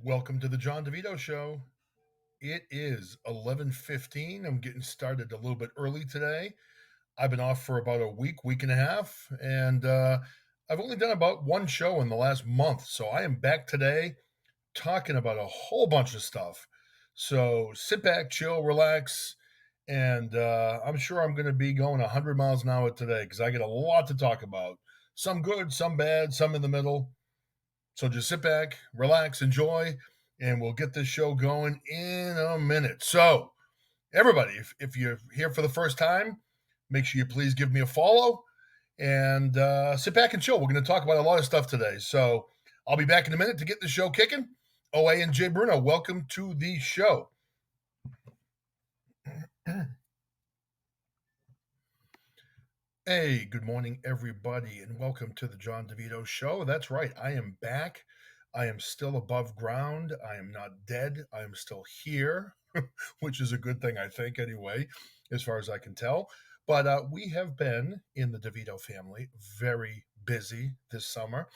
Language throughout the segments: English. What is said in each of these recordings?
Welcome to the John DeVito Show. It is 11:15. I'm getting started a little bit early today. I've been off for about a week and a half, and I've only done about one show in the last month. So I am back today talking about a whole bunch of stuff. So sit back, chill, relax, and I'm sure I'm going to be going 100 miles an hour today because I get a lot to talk about. Some good, some bad, some in the middle. So just sit back, relax, enjoy, and we'll get this show going in a minute. So, everybody, if you're here for the first time, make sure you please give me a follow and sit back and chill. We're going to talk about a lot of stuff today. So, I'll be back in a minute to get the show kicking. OA and Jay Bruno, welcome to the show. Hey, good morning, everybody, and welcome to the John DeVito Show. That's right, I am back. I am still above ground. I am not dead. I am still here, which is a good thing, I think, anyway, as far as I can tell. But we have been in the DeVito family very busy this summer.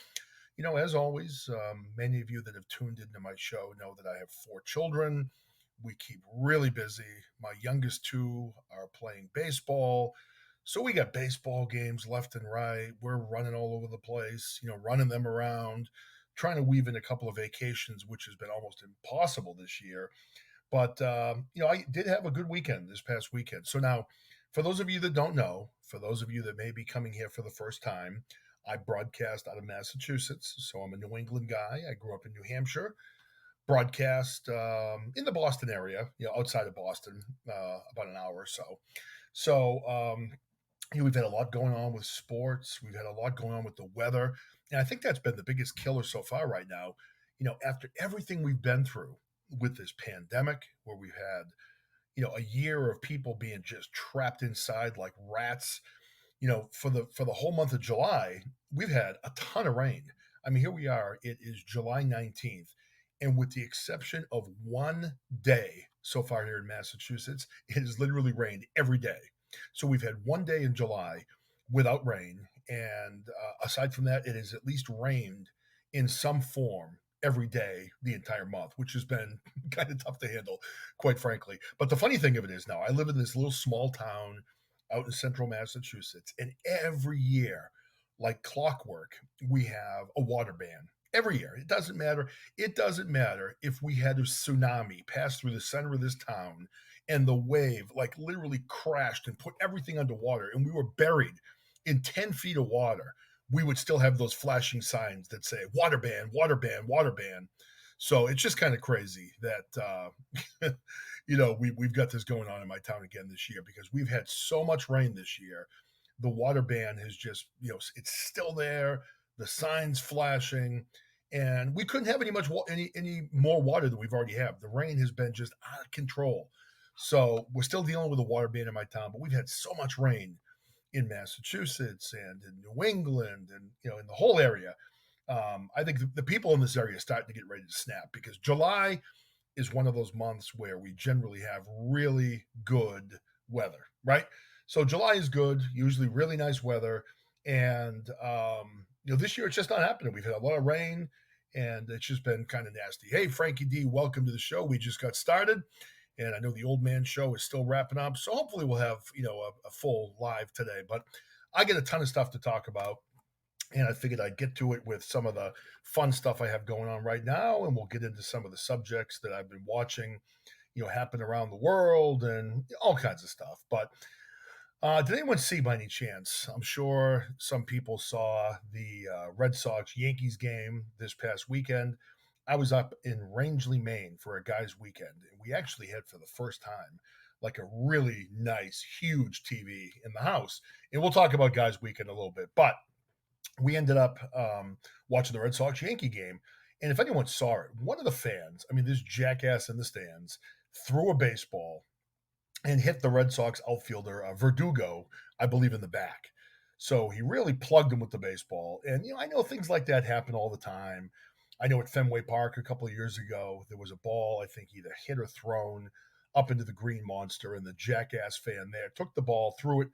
You know, as always, many of you that have tuned into my show know that I have four children. We keep really busy. My youngest two are playing baseball. So we got baseball games left and right. We're running all over the place, running them around, trying to weave in a couple of vacations, which has been almost impossible this year. But, I did have a good weekend this past weekend. So now, for those of you that don't know, for those of you that may be coming here for the first time, I broadcast out of Massachusetts. So I'm a New England guy. I grew up in New Hampshire, broadcast in the Boston area, outside of Boston, about an hour or so. So, we've had a lot going on with sports. We've had a lot going on with the weather. And I think that's been the biggest killer so far right now. After everything we've been through with this pandemic, where we've had, a year of people being just trapped inside like rats, for the whole month of July, we've had a ton of rain. I mean, here we are, it is July 19th. And with the exception of one day so far here in Massachusetts, it has literally rained every day. So we've had one day in July without rain. And aside from that, it has at least rained in some form every day the entire month, which has been kind of tough to handle, quite frankly. But the funny thing of it is now, I live in this little small town out in central Massachusetts, and every year, like clockwork, we have a water ban. Every year. It doesn't matter. It doesn't matter if we had a tsunami pass through the center of this town and the wave like literally crashed and put everything underwater and we were buried in 10 feet of water, we would still have those flashing signs that say water ban, water ban, water ban. So it's just kind of crazy that we've got this going on in my town again this year because we've had so much rain this year. The water ban has just, it's still there. The signs flashing, and we couldn't have any more water than we've already have. The rain has been just out of control. So we're still dealing with a water ban in my town, but we've had so much rain in Massachusetts and in New England and in the whole area. I think the people in this area are starting to get ready to snap because July is one of those months where we generally have really good weather, right? So July is good, usually really nice weather, and this year it's just not happening. We've had a lot of rain, and it's just been kind of nasty. Hey, Frankie D, welcome to the show. We just got started, and I know the old man show is still wrapping up, so hopefully we'll have a full live today. But I get a ton of stuff to talk about and I figured I'd get to it with some of the fun stuff I have going on right now, and we'll get into some of the subjects that I've been watching, happen around the world and all kinds of stuff. But did anyone see by any chance? I'm sure some people saw the Red Sox Yankees game this past weekend. I was up in Rangeley, Maine for a guys' weekend, and we actually had for the first time like a really nice, huge TV in the house. And we'll talk about guys' weekend a little bit, but we ended up watching the Red Sox Yankee game. And if anyone saw it, one of the fans, I mean, this jackass in the stands, threw a baseball and hit the Red Sox outfielder, Verdugo, I believe, in the back. So he really plugged him with the baseball. And, I know things like that happen all the time. I know at Fenway Park a couple of years ago, there was a ball, I think either hit or thrown up into the green monster, and the jackass fan there took the ball, threw it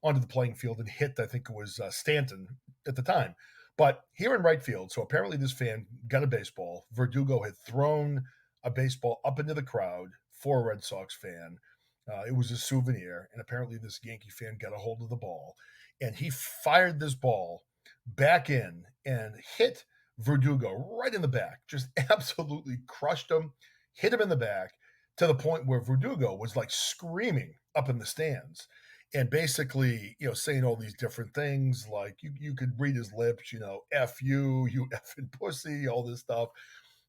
onto the playing field and hit, I think it was Stanton at the time. But here in right field, so apparently this fan got a baseball. Verdugo had thrown a baseball up into the crowd for a Red Sox fan. It was a souvenir, and apparently this Yankee fan got a hold of the ball, and he fired this ball back in and hit Verdugo right in the back, just absolutely crushed him, hit him in the back to the point where Verdugo was like screaming up in the stands and basically, saying all these different things. Like you could read his lips, F you, you effing pussy, all this stuff.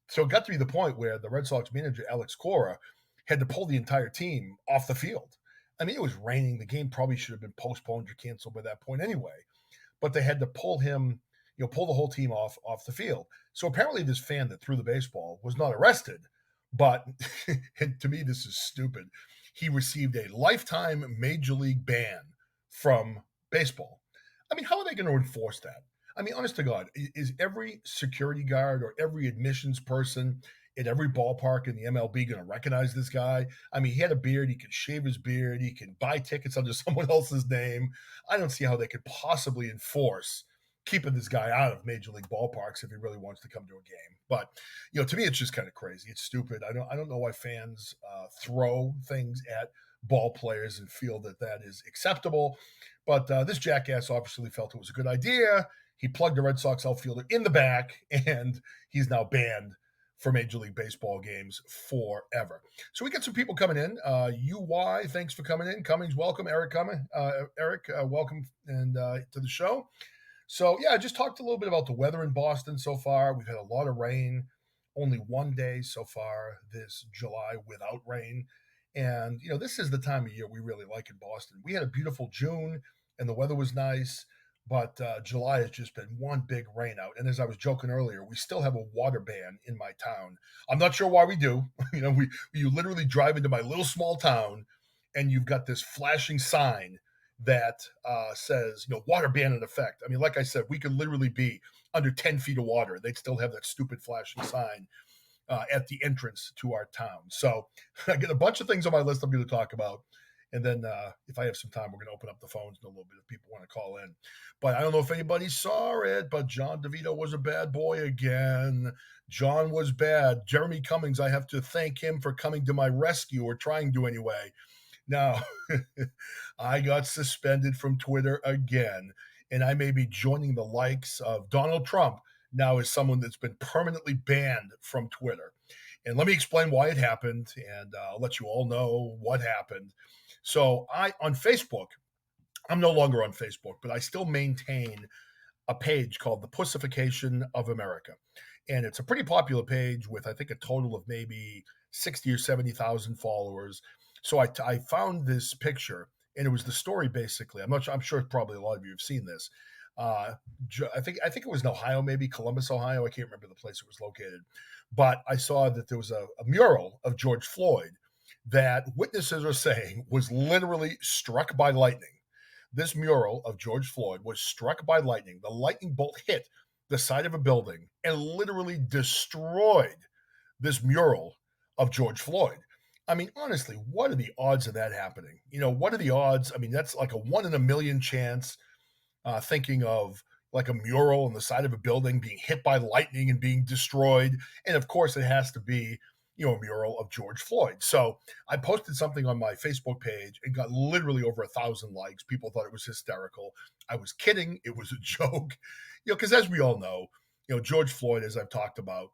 So it got to be the point where the Red Sox manager, Alex Cora, had to pull the entire team off the field. I mean, it was raining. The game probably should have been postponed or canceled by that point anyway, but they had to pull him, pull the whole team off the field. So apparently, this fan that threw the baseball was not arrested, but and to me, this is stupid. He received a lifetime major league ban from baseball. I mean, how are they going to enforce that? I mean, honest to God, is every security guard or every admissions person at every ballpark in the MLB going to recognize this guy? I mean, he had a beard. He could shave his beard. He can buy tickets under someone else's name. I don't see how they could possibly enforce keeping this guy out of major league ballparks if he really wants to come to a game. But to me, it's just kind of crazy. It's stupid. I don't know why fans throw things at ball players and feel that that is acceptable. But this jackass obviously felt it was a good idea. He plugged the Red Sox outfielder in the back, and he's now banned for Major League Baseball games forever. So we get some people coming in. UY, thanks for coming in. Cummings, welcome. Eric Eric, welcome and to the show. So yeah, I just talked a little bit about the weather in Boston so far. We've had a lot of rain. Only one day so far this July without rain. And this is the time of year we really like in Boston. We had a beautiful June and the weather was nice, but July has just been one big rain out. And as I was joking earlier, we still have a water ban in my town. I'm not sure why we do. You literally drive into my little small town and you've got this flashing sign that says, water ban in effect. I mean, like I said, we could literally be under 10 feet of water. They'd still have that stupid flashing sign at the entrance to our town. So I get a bunch of things on my list I'm going to talk about. And then if I have some time, we're going to open up the phones in a little bit if people want to call in. But I don't know if anybody saw it, but John DeVito was a bad boy again. John was bad. Jeremy Cummings, I have to thank him for coming to my rescue, or trying to anyway. Now, I got suspended from Twitter again, and I may be joining the likes of Donald Trump now as someone that's been permanently banned from Twitter. And let me explain why it happened, and I'll let you all know what happened. So, on Facebook, I'm no longer on Facebook, but I still maintain a page called The Pussification of America. And it's a pretty popular page with, I think, a total of maybe 60 or 70,000 followers. So I found this picture, and it was the story basically. I'm sure probably a lot of you have seen this. Uh, I think it was in Ohio, maybe Columbus, Ohio. I can't remember the place it was located, but I saw that there was a mural of George Floyd that witnesses are saying was literally struck by lightning. This mural of George Floyd was struck by lightning. The lightning bolt hit the side of a building and literally destroyed this mural of George Floyd. I mean, honestly, what are the odds of that happening? What are the odds? I mean, that's like a 1 in a million chance. Thinking of like a mural on the side of a building being hit by lightning and being destroyed. And of course, it has to be, a mural of George Floyd. So I posted something on my Facebook page and got literally over 1,000 likes. People thought it was hysterical. I was kidding. It was a joke, because as we all know, George Floyd, as I've talked about,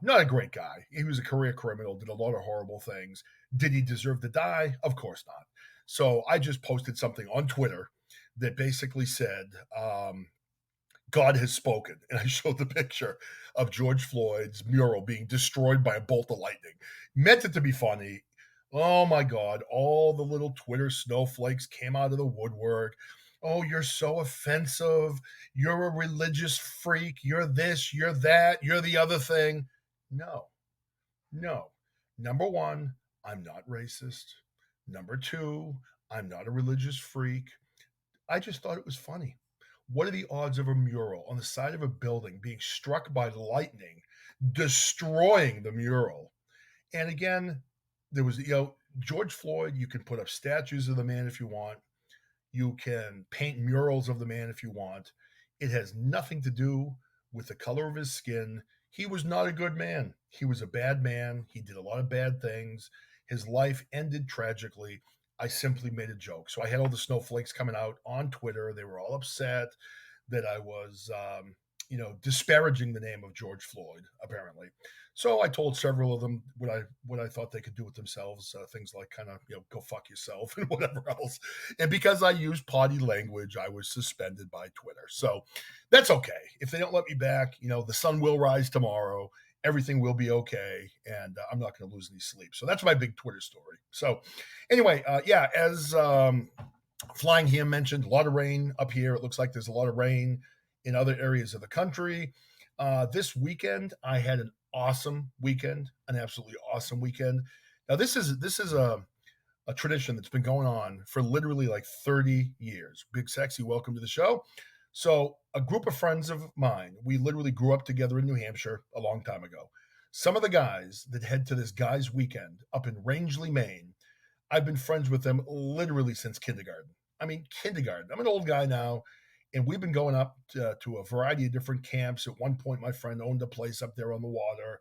not a great guy. He was a career criminal, did a lot of horrible things. Did he deserve to die? Of course not. So I just posted something on Twitter that basically said, God has spoken. And I showed the picture of George Floyd's mural being destroyed by a bolt of lightning. Meant it to be funny. Oh my God, all the little Twitter snowflakes came out of the woodwork. Oh, you're so offensive. You're a religious freak. You're this, you're that, you're the other thing. No, no. Number one, I'm not racist. Number two, I'm not a religious freak. I just thought it was funny. What are the odds of a mural on the side of a building being struck by lightning, destroying the mural? And again, there was, George Floyd, you can put up statues of the man if you want. You can paint murals of the man if you want. It has nothing to do with the color of his skin. He was not a good man. He was a bad man. He did a lot of bad things. His life ended tragically. I simply made a joke. So I had all the snowflakes coming out on Twitter. They were all upset that I was, disparaging the name of George Floyd, apparently. So I told several of them what I thought they could do with themselves, things like kind of go fuck yourself and whatever else. And because I used potty language, I was suspended by Twitter. So that's okay. If they don't let me back, the sun will rise tomorrow. Everything will be okay, and I'm not going to lose any sleep. So that's my big Twitter story. So anyway, as Flying Ham mentioned, a lot of rain up here. It looks like there's a lot of rain in other areas of the country. This weekend, I had an awesome weekend, an absolutely awesome weekend. Now, this is a tradition that's been going on for literally like 30 years. Big Sexy, welcome to the show. So, a group of friends of mine, we literally grew up together in New Hampshire a long time ago. Some of the guys that head to this guys' weekend up in Rangeley, Maine, I've been friends with them literally since kindergarten. I mean, kindergarten. I'm an old guy now, and we've been going up to a variety of different camps. At one point, my friend owned a place up there on the water,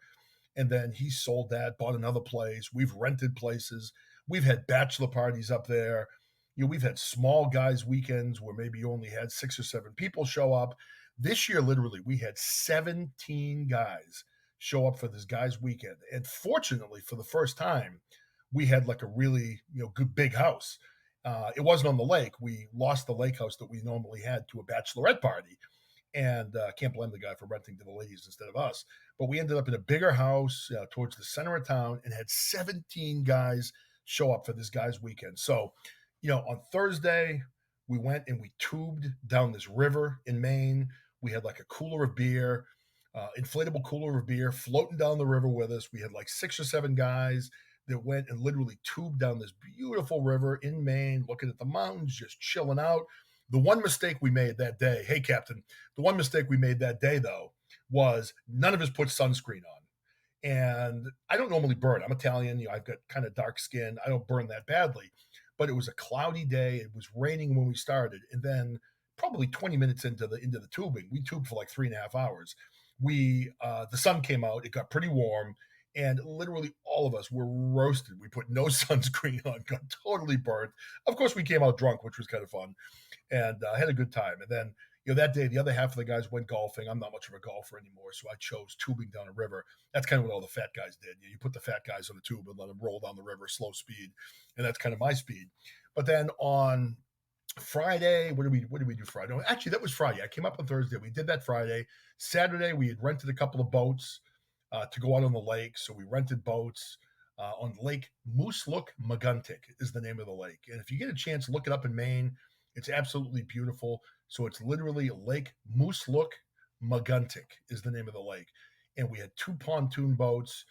and then he sold that, bought another place. We've rented places. We've had bachelor parties up there. We've had small guys' weekends where maybe you only had 6 or 7 people show up. This year, literally, we had 17 guys show up for this guys' weekend. And fortunately, for the first time, we had like a really good big house. It wasn't on the lake. We lost the lake house that we normally had to a bachelorette party, and can't blame the guy for renting to the ladies instead of us. But we ended up in a bigger house towards the center of town and had 17 guys show up for this guy's weekend. So, on Thursday we went and we tubed down this river in Maine. We had like a cooler of beer, inflatable cooler of beer floating down the river with us. We had like 6 or 7 guys that went and literally tubed down this beautiful river in Maine, looking at the mountains, just chilling out. The one mistake we made that day, hey, Captain, the one mistake we made that day, though, was none of us put sunscreen on. And I don't normally burn. I'm Italian. I've got kind of dark skin. I don't burn that badly. But it was a cloudy day. It was raining when we started. And then probably 20 minutes into the tubing, we tubed for like 3.5 hours. The sun came out. It got pretty warm, and literally all of us were roasted. We put no sunscreen on, got totally burnt. Of course, we came out drunk, which was kind of fun, and had a good time. And then that day, the other half of the guys went golfing. I'm not much of a golfer anymore, so I chose tubing down a river. That's kind of what all the fat guys did. You put the fat guys on the tube and let them roll down the river slow speed, and that's kind of my speed. But then on Friday, what did we do Friday? No, actually, that was Friday. I came up on Thursday. We did that Friday. Saturday, we had rented a couple of boats to go out on the lake. So we rented boats on Lake Mooselook-Meguntic is the name of the lake. And if you get a chance, look it up in Maine. It's absolutely beautiful. So it's literally Lake Mooselook-Meguntic is the name of the lake. And we had 2 pontoon boats.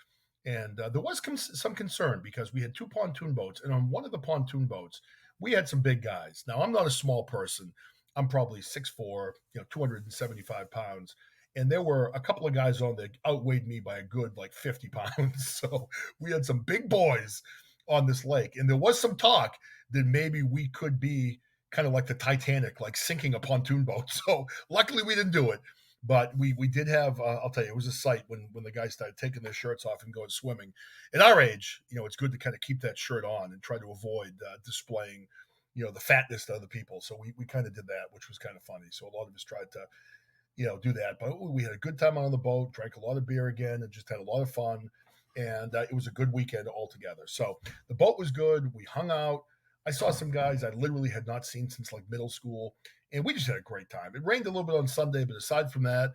And there was some concern because we had 2 pontoon boats. And on one of the pontoon boats, we had some big guys. Now, I'm not a small person. I'm probably 6'4", 275 pounds. And there were a couple of guys on that outweighed me by a good like 50 pounds. So we had some big boys on this lake. And there was some talk that maybe we could be kind of like the Titanic, like sinking a pontoon boat. So luckily we didn't do it. But we did have, I'll tell you, it was a sight when the guys started taking their shirts off and going swimming. At our age, it's good to kind of keep that shirt on and try to avoid displaying, the fatness to other people. So we kind of did that, which was kind of funny. So a lot of us tried to, do that. But we had a good time on the boat, drank a lot of beer again, and just had a lot of fun. And it was a good weekend altogether. So the boat was good. We hung out. I saw some guys I literally had not seen since like middle school, and we just had a great time. It rained a little bit on Sunday, but aside from that,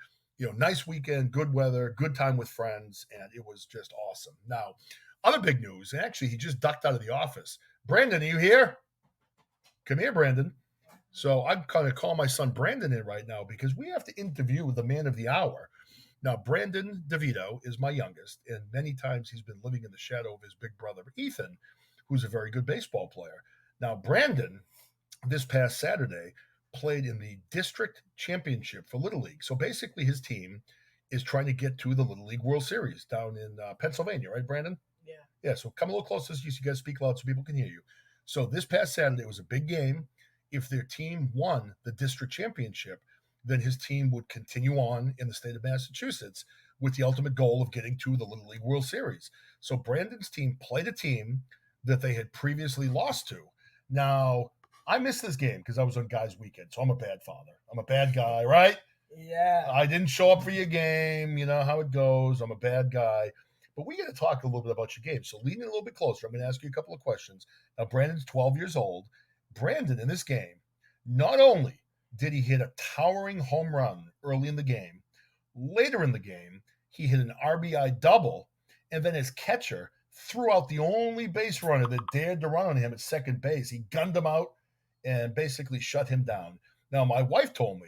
nice weekend, good weather, good time with friends, and it was just awesome. Now, other big news, and actually he just ducked out of the office. Brandon, are you here? Come here, Brandon. So I'm kind of calling my son Brandon in right now because we have to interview the man of the hour. Now, Brandon DeVito is my youngest, and many times he's been living in the shadow of his big brother, Ethan, who's a very good baseball player. Now, Brandon, this past Saturday, played in the district championship for Little League. So basically, his team is trying to get to the Little League World Series down in Pennsylvania, right, Brandon? Yeah. Yeah, so come a little closer so you guys speak loud so people can hear you. So this past Saturday was a big game. If their team won the district championship, then his team would continue on in the state of Massachusetts with the ultimate goal of getting to the Little League World Series. So Brandon's team played a team that they had previously lost to. Now, I missed this game because I was on guys' weekend, so I'm a bad father. I'm a bad guy, right? Yeah. I didn't show up for your game. You know how it goes. I'm a bad guy. But we got to talk a little bit about your game. So lean in a little bit closer. I'm going to ask you a couple of questions. Now, Brandon's 12 years old. Brandon, in this game, not only did he hit a towering home run early in the game, later in the game, he hit an RBI double, and then his catcher threw out the only base runner that dared to run on him at second base. He gunned him out and basically shut him down. Now, my wife told me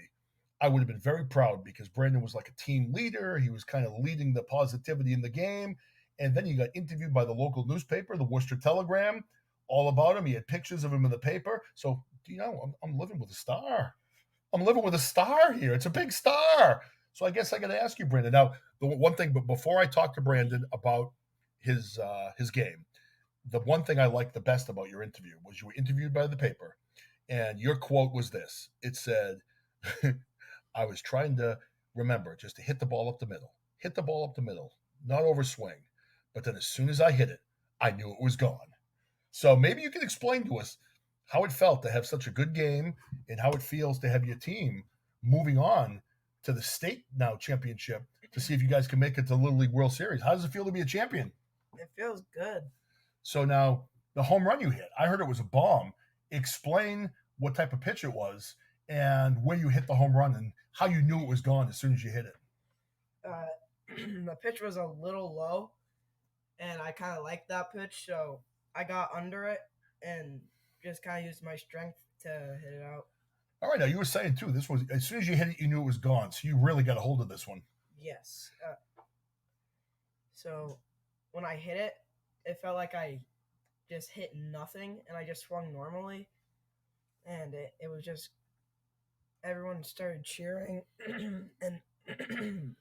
I would have been very proud because Brandon was like a team leader. He was kind of leading the positivity in the game. And then he got interviewed by the local newspaper, the Worcester Telegram, all about him. He had pictures of him in the paper. So, you know, I'm living with a star. I'm living with a star here. It's a big star. So I guess I got to ask you, Brandon. Now, the one thing, but before I talk to Brandon about his game, the one thing I liked the best about your interview was you were interviewed by the paper, and your quote was this. It said, I was trying to remember just to hit the ball up the middle, not overswing. But then as soon as I hit it, I knew it was gone. So maybe you can explain to us how it felt to have such a good game and how it feels to have your team moving on to the state now championship to see if you guys can make it to the Little League World Series. How does it feel to be a champion? It feels good. So now the home run you hit, I heard it was a bomb. Explain what type of pitch it was and where you hit the home run and how you knew it was gone as soon as you hit it. The pitch was a little low, and I kind of liked that pitch, so I got under it and just kind of used my strength to hit it out. All right, now you were saying too, this was as soon as you hit it, you knew it was gone. So you really got a hold of this one. Yes. So when I hit it, it felt like I just hit nothing, and I just swung normally, and it was just everyone started cheering, and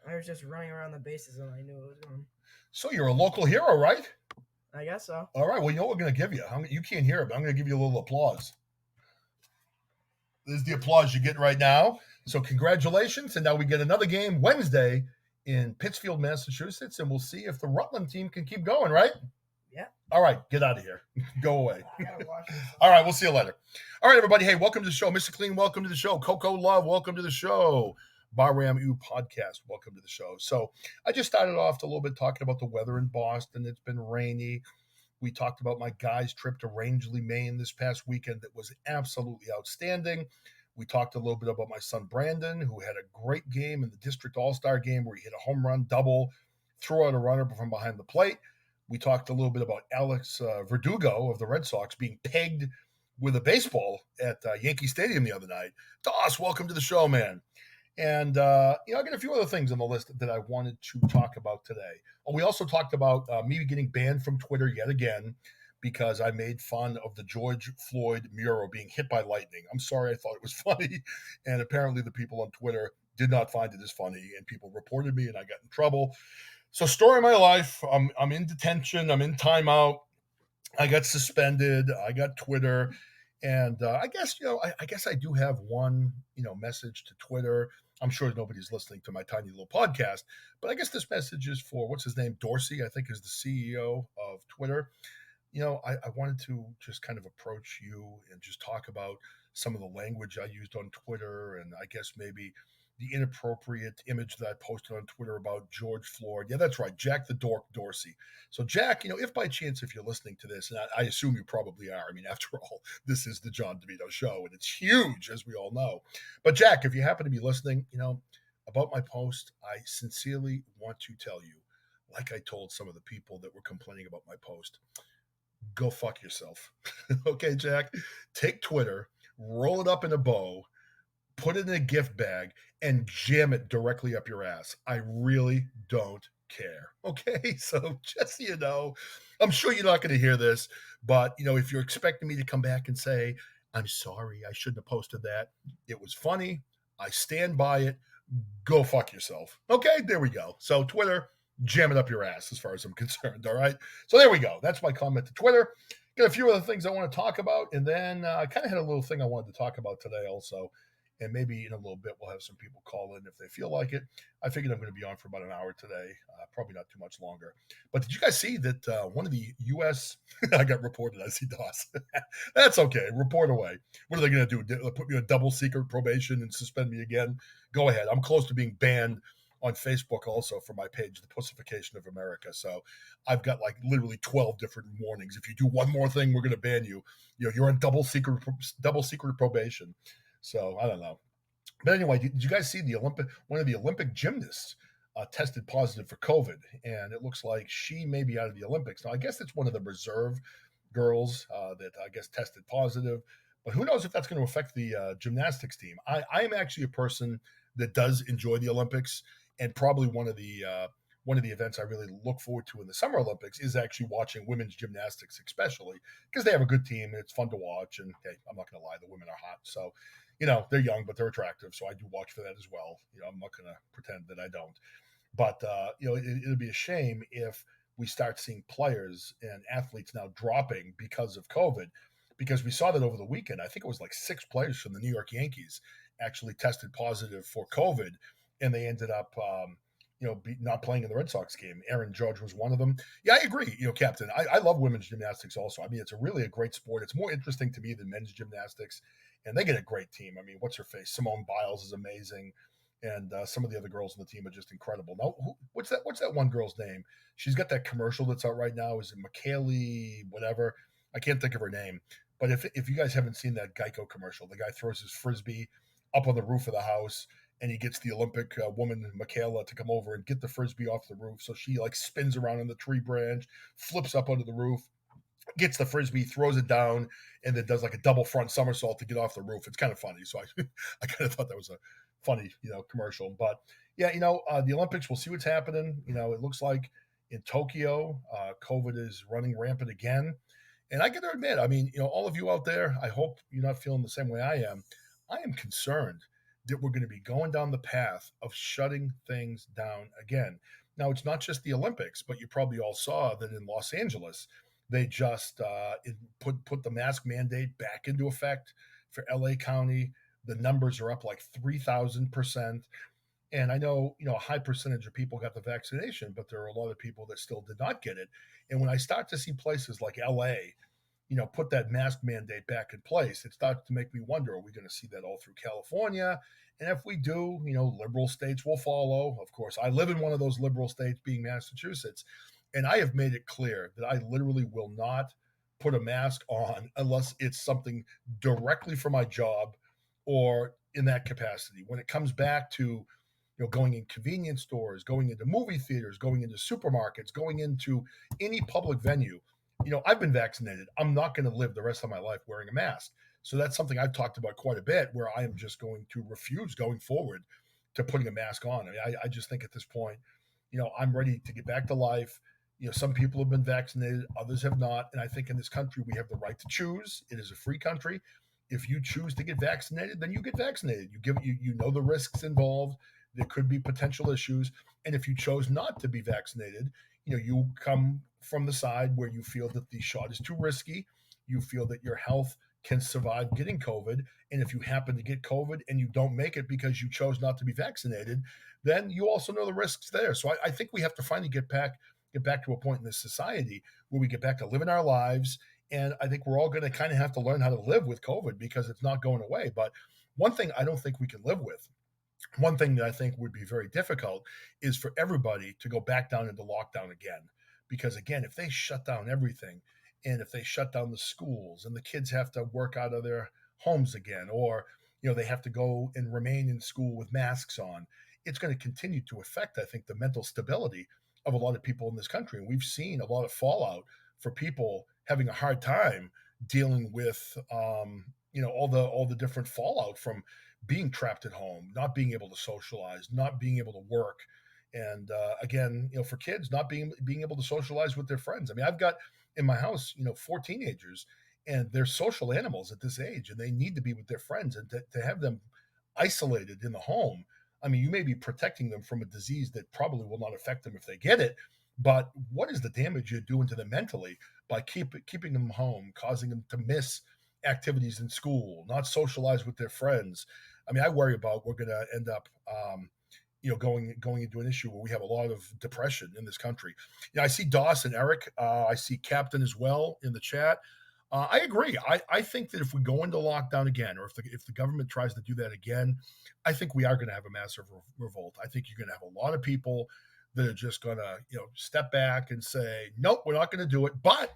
I was just running around the bases, and I knew it was gone. So you're a local hero, right? I guess so. All right. Well, you know what we're going to give you. You can't hear it, but I'm going to give you a little applause. This is the applause you're getting right now. So congratulations. And now we get another game Wednesday in Pittsfield, Massachusetts, and we'll see if the Rutland team can keep going, right? Yeah. All right. Get out of here. Go away. I gotta watch this. All right. We'll see you later. All right, everybody. Hey, welcome to the show. Mr. Clean, welcome to the show. Coco Love, welcome to the show. Baram U podcast, welcome to the show. So I just started off a little bit talking about the weather in Boston. It's been rainy. We talked about my guy's trip to Rangeley, Maine this past weekend that was absolutely outstanding. We talked a little bit about my son Brandon, who had a great game in the district all-star game where he hit a home run double, threw out a runner from behind the plate. We talked a little bit about Alex Verdugo of the Red Sox being pegged with a baseball at Yankee Stadium the other night. Doss, welcome to the show, man. And, I got a few other things on the list that I wanted to talk about today. We also talked about me getting banned from Twitter yet again because I made fun of the George Floyd mural being hit by lightning. I'm sorry, I thought it was funny. And apparently the people on Twitter did not find it as funny, and people reported me and I got in trouble. So story of my life, I'm in detention. I'm in timeout. I got suspended. I got Twitter. And I guess, I guess I do have one, message to Twitter. I'm sure nobody's listening to my tiny little podcast, but I guess this message is for, what's his name? Dorsey, I think is the CEO of Twitter. I wanted to just kind of approach you and just talk about some of the language I used on Twitter, and I guess maybe the inappropriate image that I posted on Twitter about George Floyd. Yeah, that's right, Jack the Dork Dorsey. So, Jack, if by chance, if you're listening to this, and I assume you probably are, I mean, after all, this is the John DeVito Show, and it's huge, as we all know. But, Jack, if you happen to be listening, about my post, I sincerely want to tell you, like I told some of the people that were complaining about my post, go fuck yourself. Okay, Jack? Take Twitter, roll it up in a bow, put it in a gift bag, and jam it directly up your ass. I really don't care. Okay, so just so you know, I'm sure you're not going to hear this, but if you're expecting me to come back and say, I'm sorry, I shouldn't have posted that, it was funny, I stand by it, go fuck yourself. Okay, there we go. So Twitter, jam it up your ass as far as I'm concerned. All right, so there we go. That's my comment to Twitter. Got a few other things I want to talk about, and then I kind of had a little thing I wanted to talk about today also. and maybe in a little bit we'll have some people call in if they feel like it. I figured I'm going to be on for about an hour today, probably not too much longer. But did you guys see that one of the U.S. I got reported? I see DOS. That's okay. Report away. What are they going to do? Put me on double secret probation and suspend me again? Go ahead. I'm close to being banned on Facebook also for my page, The Pussification of America. So I've got like literally 12 different warnings. If you do one more thing, we're going to ban you. You're on double secret probation. So I don't know. But anyway, did you guys see one of the Olympic gymnasts tested positive for COVID, and it looks like she may be out of the Olympics. Now, I guess it's one of the reserve girls that I guess tested positive, but who knows if that's going to affect the gymnastics team. I am actually a person that does enjoy the Olympics, and probably one of the events I really look forward to in the Summer Olympics is actually watching women's gymnastics, especially because they have a good team and it's fun to watch. And hey, I'm not going to lie, the women are hot, so they're young, but they're attractive. So I do watch for that as well. I'm not going to pretend that I don't. But, it'll be a shame if we start seeing players and athletes now dropping because of COVID, because we saw that over the weekend. I think it was like 6 players from the New York Yankees actually tested positive for COVID, and they ended up, not playing in the Red Sox game. Aaron Judge was one of them. Yeah, I agree. Captain, I love women's gymnastics also. I mean, it's a great sport. It's more interesting to me than men's gymnastics, and they get a great team. I mean, what's her face? Simone Biles is amazing, and some of the other girls on the team are just incredible. Now, what's that one girl's name? She's got that commercial that's out right now. Is it McKaylee? Whatever. I can't think of her name. But if you guys haven't seen that Geico commercial, the guy throws his frisbee up on the roof of the house, and he gets the Olympic woman Michaela to come over and get the frisbee off the roof. So she like spins around on the tree branch, flips up onto the roof, gets the frisbee, throws it down, and then does like a double front somersault to get off the roof. It's kind of funny. So I kind of thought that was a funny, commercial. But yeah, the Olympics, we'll see what's happening. It looks like in Tokyo, COVID is running rampant again. And I got to admit, I mean, all of you out there, I hope you're not feeling the same way I am. I am concerned that we're going to be going down the path of shutting things down again. Now, it's not just the Olympics, but you probably all saw that in Los Angeles, they just put the mask mandate back into effect for LA County. The numbers are up like 3,000%. And I know, a high percentage of people got the vaccination, but there are a lot of people that still did not get it. And when I start to see places like LA, put that mask mandate back in place, it starts to make me wonder, are we going to see that all through California? And if we do, liberal states will follow. Of course, I live in one of those liberal states, being Massachusetts. And I have made it clear that I literally will not put a mask on unless it's something directly for my job or in that capacity. When it comes back to going in convenience stores, going into movie theaters, going into supermarkets, going into any public venue, I've been vaccinated. I'm not going to live the rest of my life wearing a mask. So that's something I've talked about quite a bit, where I am just going to refuse going forward to putting a mask on. I mean, I just think at this point, I'm ready to get back to life. Some people have been vaccinated, others have not. And I think in this country, we have the right to choose. It is a free country. If you choose to get vaccinated, then you get vaccinated. You know the risks involved. There could be potential issues. And if you chose not to be vaccinated, you come from the side where you feel that the shot is too risky. You feel that your health can survive getting COVID. And if you happen to get COVID and you don't make it because you chose not to be vaccinated, then you also know the risks there. So I think we have to finally get back to a point in this society where we get back to living our lives. And I think we're all going to kind of have to learn how to live with COVID, because it's not going away. But one thing I don't think we can live with, one thing that I think would be very difficult, is for everybody to go back down into lockdown again. Because again, if they shut down everything, and if they shut down the schools and the kids have to work out of their homes again, or they have to go and remain in school with masks on, it's going to continue to affect, I think, the mental stability of a lot of people in this country. And we've seen a lot of fallout for people having a hard time dealing with all the different fallout from being trapped at home, not being able to socialize, not being able to work, and again, for kids, not being able to socialize with their friends. I mean, I've got in my house, 4 teenagers, and they're social animals at this age, and they need to be with their friends, and to have them isolated in the home. I mean, you may be protecting them from a disease that probably will not affect them if they get it, but what is the damage you're doing to them mentally by keeping them home, causing them to miss activities in school, not socialize with their friends? I mean, I worry about we're going to end up, going into an issue where we have a lot of depression in this country. I see Doss and Eric. I see Captain as well in the chat. I agree. I think that if we go into lockdown again, or if the government tries to do that again, I think we are going to have a massive revolt. I think you're going to have a lot of people that are just going to step back and say, nope, we're not going to do it. But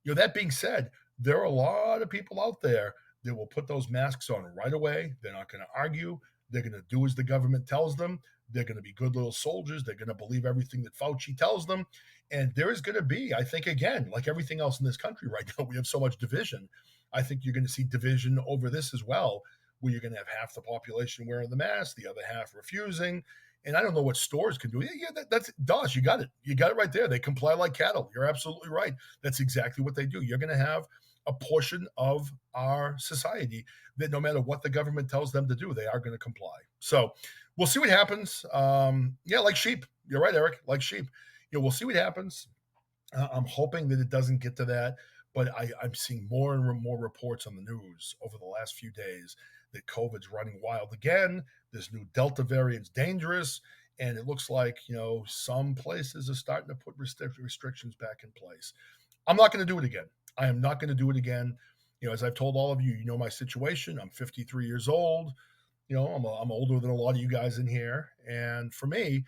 that being said, there are a lot of people out there that will put those masks on right away. They're not going to argue. They're going to do as the government tells them. They're going to be good little soldiers. They're going to believe everything that Fauci tells them. And there is going to be, I think, again, like everything else in this country right now, we have so much division. I think you're going to see division over this as well, where you're going to have half the population wearing the mask, the other half refusing. And I don't know what stores can do. Yeah, that's Doss. You got it. You got it right there. They comply like cattle. You're absolutely right. That's exactly what they do. You're going to have a portion of our society that no matter what the government tells them to do, they are going to comply. So we'll see what happens. Like sheep. You're right, Eric. Like sheep. We'll see what happens. I'm hoping that it doesn't get to that, but I'm seeing more and more reports on the news over the last few days that COVID's running wild again. This new Delta variant's dangerous, and it looks like some places are starting to put restrictions back in place. I'm not going to do it again. I am not going to do it again. As I've told all of you, my situation. I'm 53 years old. I'm older than a lot of you guys in here, and for me,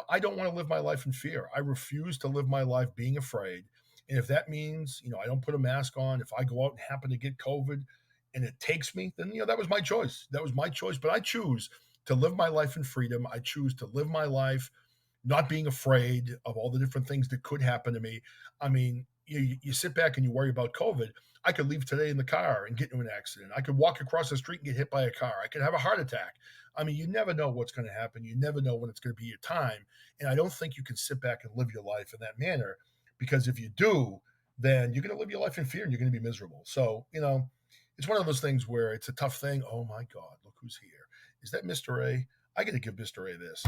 I don't want to live my life in fear. I refuse to live my life being afraid. And if that means, I don't put a mask on, if I go out and happen to get COVID and it takes me, then, that was my choice. That was my choice. But I choose to live my life in freedom. I choose to live my life not being afraid of all the different things that could happen to me. I mean, you sit back and you worry about COVID. I could leave today in the car and get into an accident. I could walk across the street and get hit by a car. I could have a heart attack. I mean, you never know what's going to happen. You never know when it's going to be your time. And I don't think you can sit back and live your life in that manner, because if you do, then you're going to live your life in fear and you're going to be miserable. So, it's one of those things where it's a tough thing. Oh my God, look who's here. Is that Mr. A? I got to give Mr. A this.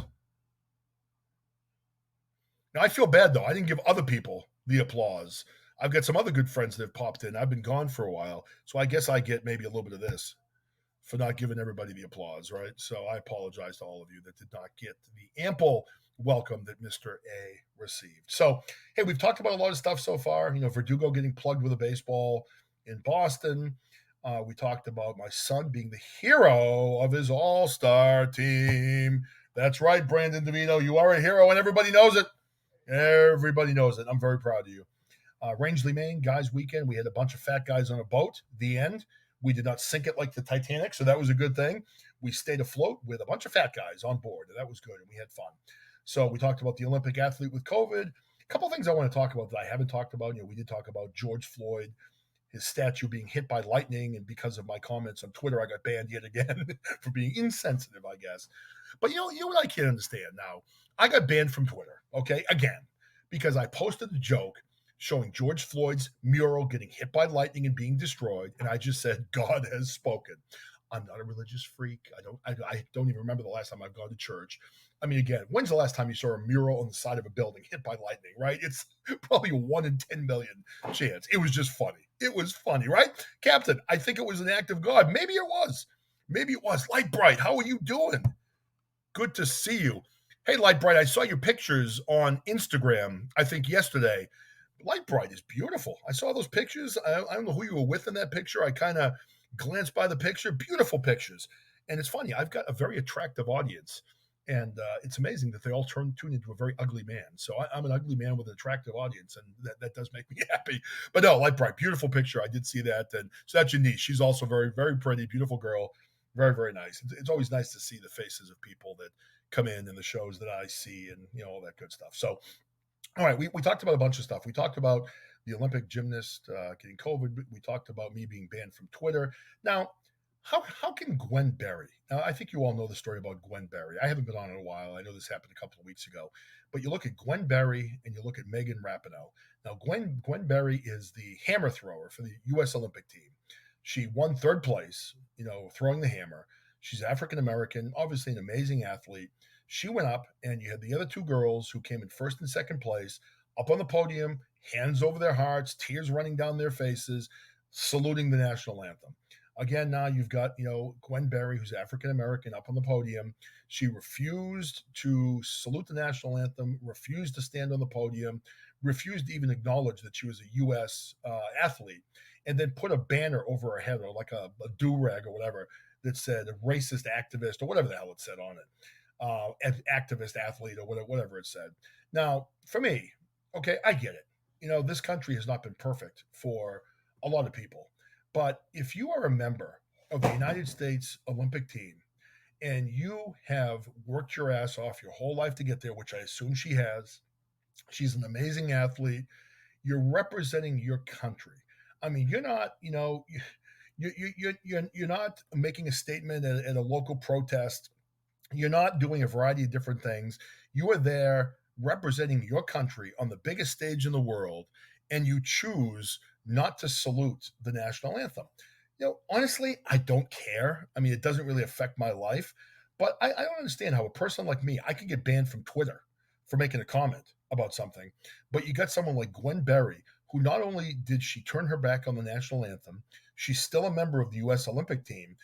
Now, I feel bad, though. I didn't give other people the applause. I've got some other good friends that have popped in. I've been gone for a while, so I guess I get maybe a little bit of this for not giving everybody the applause, right? So I apologize to all of you that did not get the ample welcome that Mr. A received. So, hey, we've talked about a lot of stuff so far. Verdugo getting plugged with a baseball in Boston. We talked about my son being the hero of his all-star team. That's right, Brandon DeVito. You are a hero, and everybody knows it. Everybody knows it. I'm very proud of you. Rangeley, Maine, guys' weekend. We had a bunch of fat guys on a boat. The end. We did not sink it like the Titanic, so that was a good thing. We stayed afloat with a bunch of fat guys on board, and that was good, and we had fun. So we talked about the Olympic athlete with COVID. A couple of things I want to talk about that I haven't talked about. We did talk about George Floyd, his statue being hit by lightning, and because of my comments on Twitter, I got banned yet again for being insensitive, I guess. But you know what I can't understand now? I got banned from Twitter, okay, again, because I posted a joke showing George Floyd's mural getting hit by lightning and being destroyed, and I just said, God has spoken. I'm not a religious freak. I don't even remember the last time I've gone to church. I mean, again, when's the last time you saw a mural on the side of a building hit by lightning, right? It's probably a 1 in 10 million chance. It was just funny. It was funny, right? Captain, I think it was an act of God. Maybe it was. Maybe it was. Light Bright, how are you doing? Good to see you. Hey, Light Bright, I saw your pictures on Instagram, I think yesterday. Light Bright is beautiful. I saw those pictures. I don't know who you were with in that picture. I kind of glanced by the picture. Beautiful pictures. And it's funny, I've got a very attractive audience. And it's amazing that they all tune into a very ugly man. So I'm an ugly man with an attractive audience, and that does make me happy. But no, Light Bright, beautiful picture. I did see that. And so that's Janice. She's also very, very pretty, beautiful girl. Very, very nice. It's always nice to see the faces of people that come in the shows that I see, and all that good stuff. So all right, we talked about a bunch of stuff. We talked about the Olympic gymnast getting COVID. We talked about me being banned from Twitter. Now, how can Gwen Berry? Now, I think you all know the story about Gwen Berry. I haven't been on in a while. I know this happened a couple of weeks ago. But you look at Gwen Berry and you look at Megan Rapinoe. Now, Gwen Berry is the hammer thrower for the U.S. Olympic team. She won third place, throwing the hammer. She's African American, obviously an amazing athlete. She went up, and you had the other two girls who came in first and second place up on the podium, hands over their hearts, tears running down their faces, saluting the national anthem. Again, now you've got, Gwen Berry, who's African American, up on the podium. She refused to salute the national anthem, refused to stand on the podium, refused to even acknowledge that she was a U.S. Athlete, and then put a banner over her head, or like a do rag or whatever, that said racist activist or whatever the hell it said on it, activist athlete or whatever it said. Now, for me, okay, I get it. This country has not been perfect for a lot of people. But if you are a member of the United States Olympic team and you have worked your ass off your whole life to get there, which I assume she has, she's an amazing athlete. You're representing your country. I mean, you're not, you're not making a statement at a local protest. You're not doing a variety of different things. You are there representing your country on the biggest stage in the world, and you choose not to salute the national anthem. Honestly, I don't care. I mean, it doesn't really affect my life, but I don't understand how a person like me, I could get banned from Twitter for making a comment about something. But you got someone like Gwen Berry, who not only did she turn her back on the national anthem, she's still a member of the U.S. Olympic team,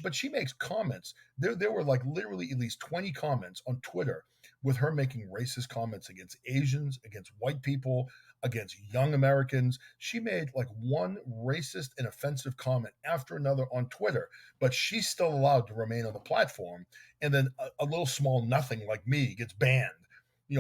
but she makes comments. There were like literally at least 20 comments on Twitter with her making racist comments against Asians, against white people, against young Americans. She made like one racist and offensive comment after another on Twitter, but she's still allowed to remain on the platform. And then a little small nothing like me gets banned,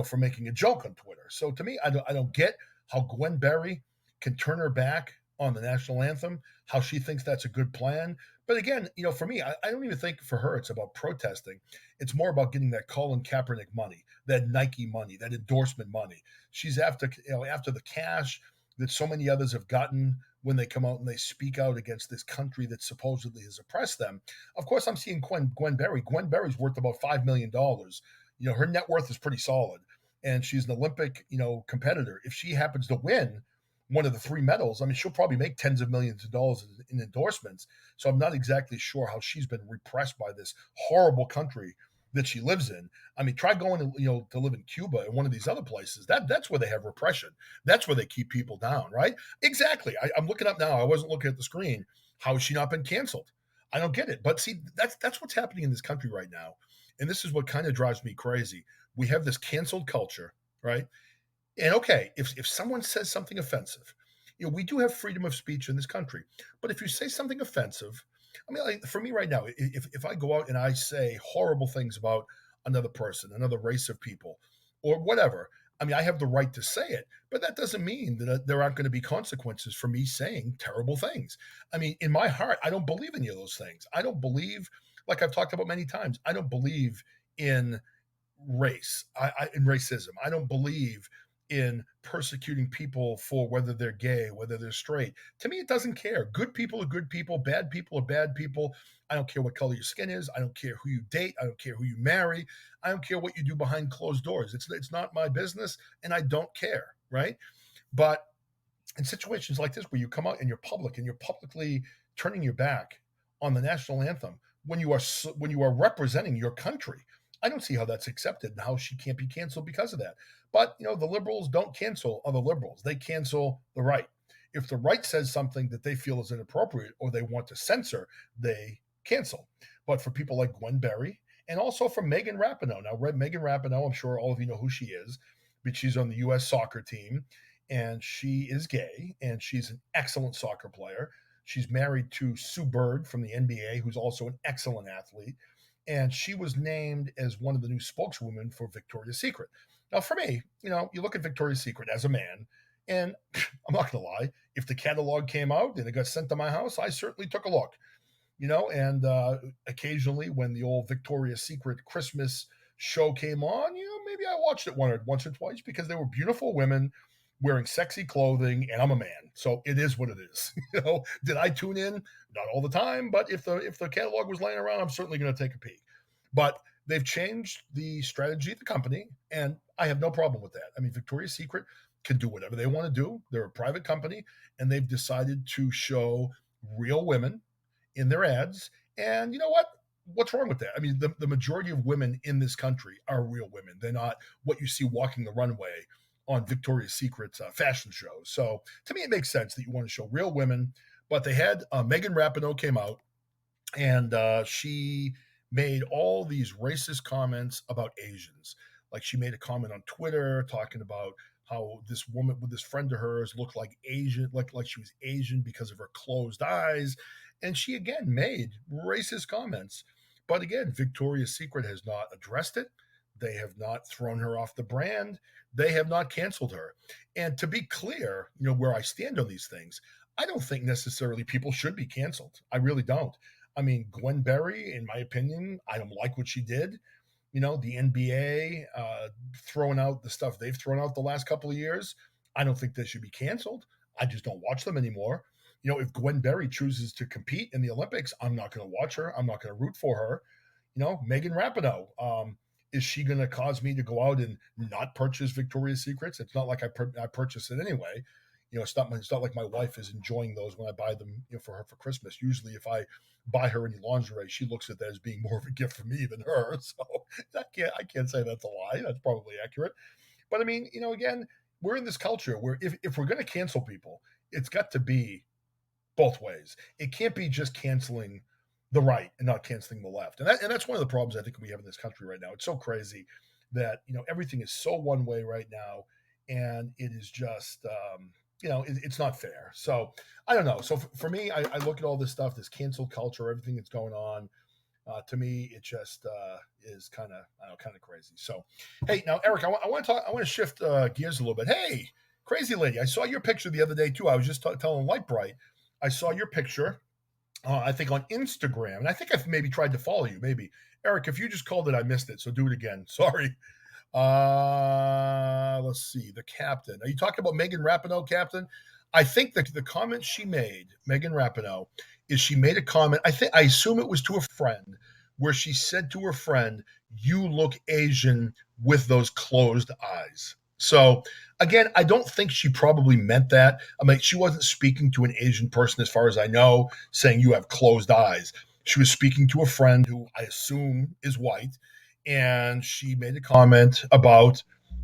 for making a joke on Twitter. So to me, I don't get how Gwen Berry can turn her back on the national anthem, how she thinks that's a good plan. But again, for me, I don't even think for her it's about protesting. It's more about getting that Colin Kaepernick money, that Nike money, that endorsement money. She's after the cash that so many others have gotten when they come out and they speak out against this country that supposedly has oppressed them. Of course, I'm seeing Gwen Berry. Gwen Berry's worth about $5 million. Her net worth is pretty solid, and she's an Olympic, competitor. If she happens to win one of the three medals, I mean, she'll probably make tens of millions of dollars in endorsements. So I'm not exactly sure how she's been repressed by this horrible country that she lives in. I mean, try going to live in Cuba and one of these other places. That's where they have repression. That's where they keep people down, right? Exactly. I'm looking up now. I wasn't looking at the screen. How has she not been canceled? I don't get it. But see, that's what's happening in this country right now, and this is what kind of drives me crazy. We have this canceled culture, right? And okay, if someone says something offensive, we do have freedom of speech in this country. But if you say something offensive, I mean, like for me right now, if I go out and I say horrible things about another person, another race of people, or whatever, I mean, I have the right to say it, but that doesn't mean that there aren't going to be consequences for me saying terrible things. I mean, in my heart, I don't believe any of those things. I don't believe, like I've talked about many times, I don't believe in in racism. I don't believe in persecuting people for whether they're gay, whether they're straight. To me, it doesn't care. Good people are good people. Bad people are bad people. I don't care what color your skin is. I don't care who you date. I don't care who you marry. I don't care what you do behind closed doors. It's not my business, and I don't care, right? But in situations like this, where you come out and you're public and you're publicly turning your back on the national anthem when you are representing your country, I don't see how that's accepted and how she can't be canceled because of that. But the liberals don't cancel other liberals; they cancel the right. If the right says something that they feel is inappropriate or they want to censor, they cancel. But for people like Gwen Berry and also for Megan Rapinoe, now Megan Rapinoe, I'm sure all of you know who she is, but she's on the U.S. soccer team, and she is gay, and she's an excellent soccer player. She's married to Sue Bird from the NBA, who's also an excellent athlete, and she was named as one of the new spokeswomen for Victoria's Secret. Now, for me, you look at Victoria's Secret as a man, and I'm not going to lie, if the catalog came out and it got sent to my house, I certainly took a look. And occasionally when the old Victoria's Secret Christmas show came on, maybe I watched it once or twice because they were beautiful women wearing sexy clothing, and I'm a man, so it is what it is. Did I tune in? Not all the time, but if the catalog was laying around, I'm certainly going to take a peek. But they've changed the strategy of the company, and I have no problem with that. I mean, Victoria's Secret can do whatever they want to do. They're a private company, and they've decided to show real women in their ads. And you know what? What's wrong with that? I mean, the majority of women in this country are real women. They're not what you see walking the runway on Victoria's Secret's fashion shows. So to me, it makes sense that you want to show real women, But they had Megan Rapinoe came out, and she made all these racist comments about Asians. Like she made a comment on Twitter talking about how this woman with this friend of hers looked like Asian, like she was Asian because of her closed eyes, and she again made racist comments. But again, Victoria's Secret has not addressed it. They have not thrown her off the brand. They have not canceled her. And to be clear, where I stand on these things, I don't think necessarily people should be canceled. I really don't. I mean, Gwen Berry, in my opinion, I don't like what she did. The NBA throwing out the stuff they've thrown out the last couple of years. I don't think they should be canceled. I just don't watch them anymore. If Gwen Berry chooses to compete in the Olympics, I'm not going to watch her. I'm not going to root for her. Megan Rapinoe. Is she going to cause me to go out and not purchase Victoria's Secrets? It's not like I purchase it anyway. It's not like my wife is enjoying those when I buy them for her for Christmas. Usually, if I buy her any lingerie, she looks at that as being more of a gift for me than her. So I can't say that's a lie. That's probably accurate. But I mean, again, we're in this culture where if we're going to cancel people, it's got to be both ways. It can't be just canceling the right and not canceling the left. And that's one of the problems I think we have in this country right now. It's so crazy that everything is so one way right now, and it is just it's not fair. So I don't know. So for me, I look at all this stuff, this cancel culture, everything that's going on. To me, it just is kind of crazy. So, hey, now Eric, I want to talk. I want to shift gears a little bit. Hey, crazy lady, I saw your picture the other day too. I was just telling Light Bright, I saw your picture. I think on Instagram, and I think I've maybe tried to follow you. Maybe Eric, if you just called it, I missed it. So do it again. Sorry. Let's see. The captain. Are you talking about Megan Rapinoe, Captain? I think that the comment she made, Megan Rapinoe, is she made a comment. I assume it was to a friend, where she said to her friend, "You look Asian with those closed eyes." So again, I don't think she probably meant that. I mean, she wasn't speaking to an Asian person, as far as I know, saying you have closed eyes. She was speaking to a friend who I assume is white, and she made a comment about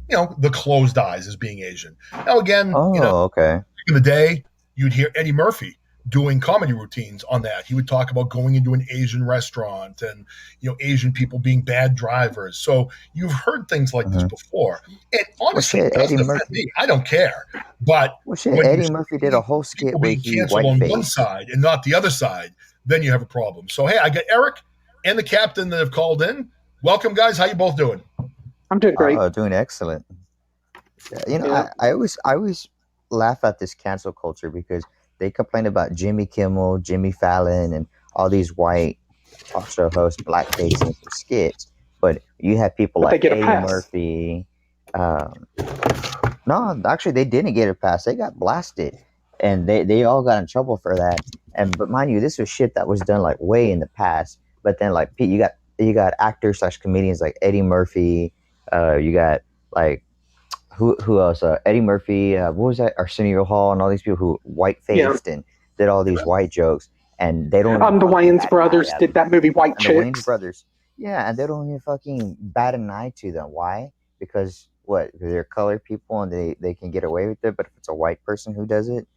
the closed eyes as being Asian. Now again, Oh, okay. in the day, you'd hear Eddie Murphy doing comedy routines on that. He would talk about going into an Asian restaurant and Asian people being bad drivers. So you've heard things like this Hmm. before. And Well, honestly, shit, it Eddie doesn't offend Murphy. me. I don't care. But Well, shit, when you Eddie Murphy did a see whole skit people where being he canceled white on one faced. side and not the other side, then you have a problem. So hey, I got Eric and the captain that have called in. Welcome, guys. How you both doing? I'm doing great. Oh, doing excellent. Yeah, Yeah. I always laugh at this cancel culture because they complain about Jimmy Kimmel, Jimmy Fallon, and all these white talk show hosts blackfacing for skits. But you have people But they like get a Eddie pass. Murphy. Um, no, actually, they didn't get a pass. They got blasted, and they all got in trouble for that. And but mind you, this was shit that was done like way in the past. But then like you got actors slash comedians like Eddie Murphy. You got like who else? Eddie Murphy. What was that? Arsenio Hall and all these people who white Yeah. faced and did all these white jokes, and they don't even The fucking Wayans bat an eye brothers at did them. that movie White And the Wayans Chicks. brothers, yeah, and they don't even fucking bat an eye to them. Why? Because what? Because they're colored people and they can get away with it. But if it's a white person who does it,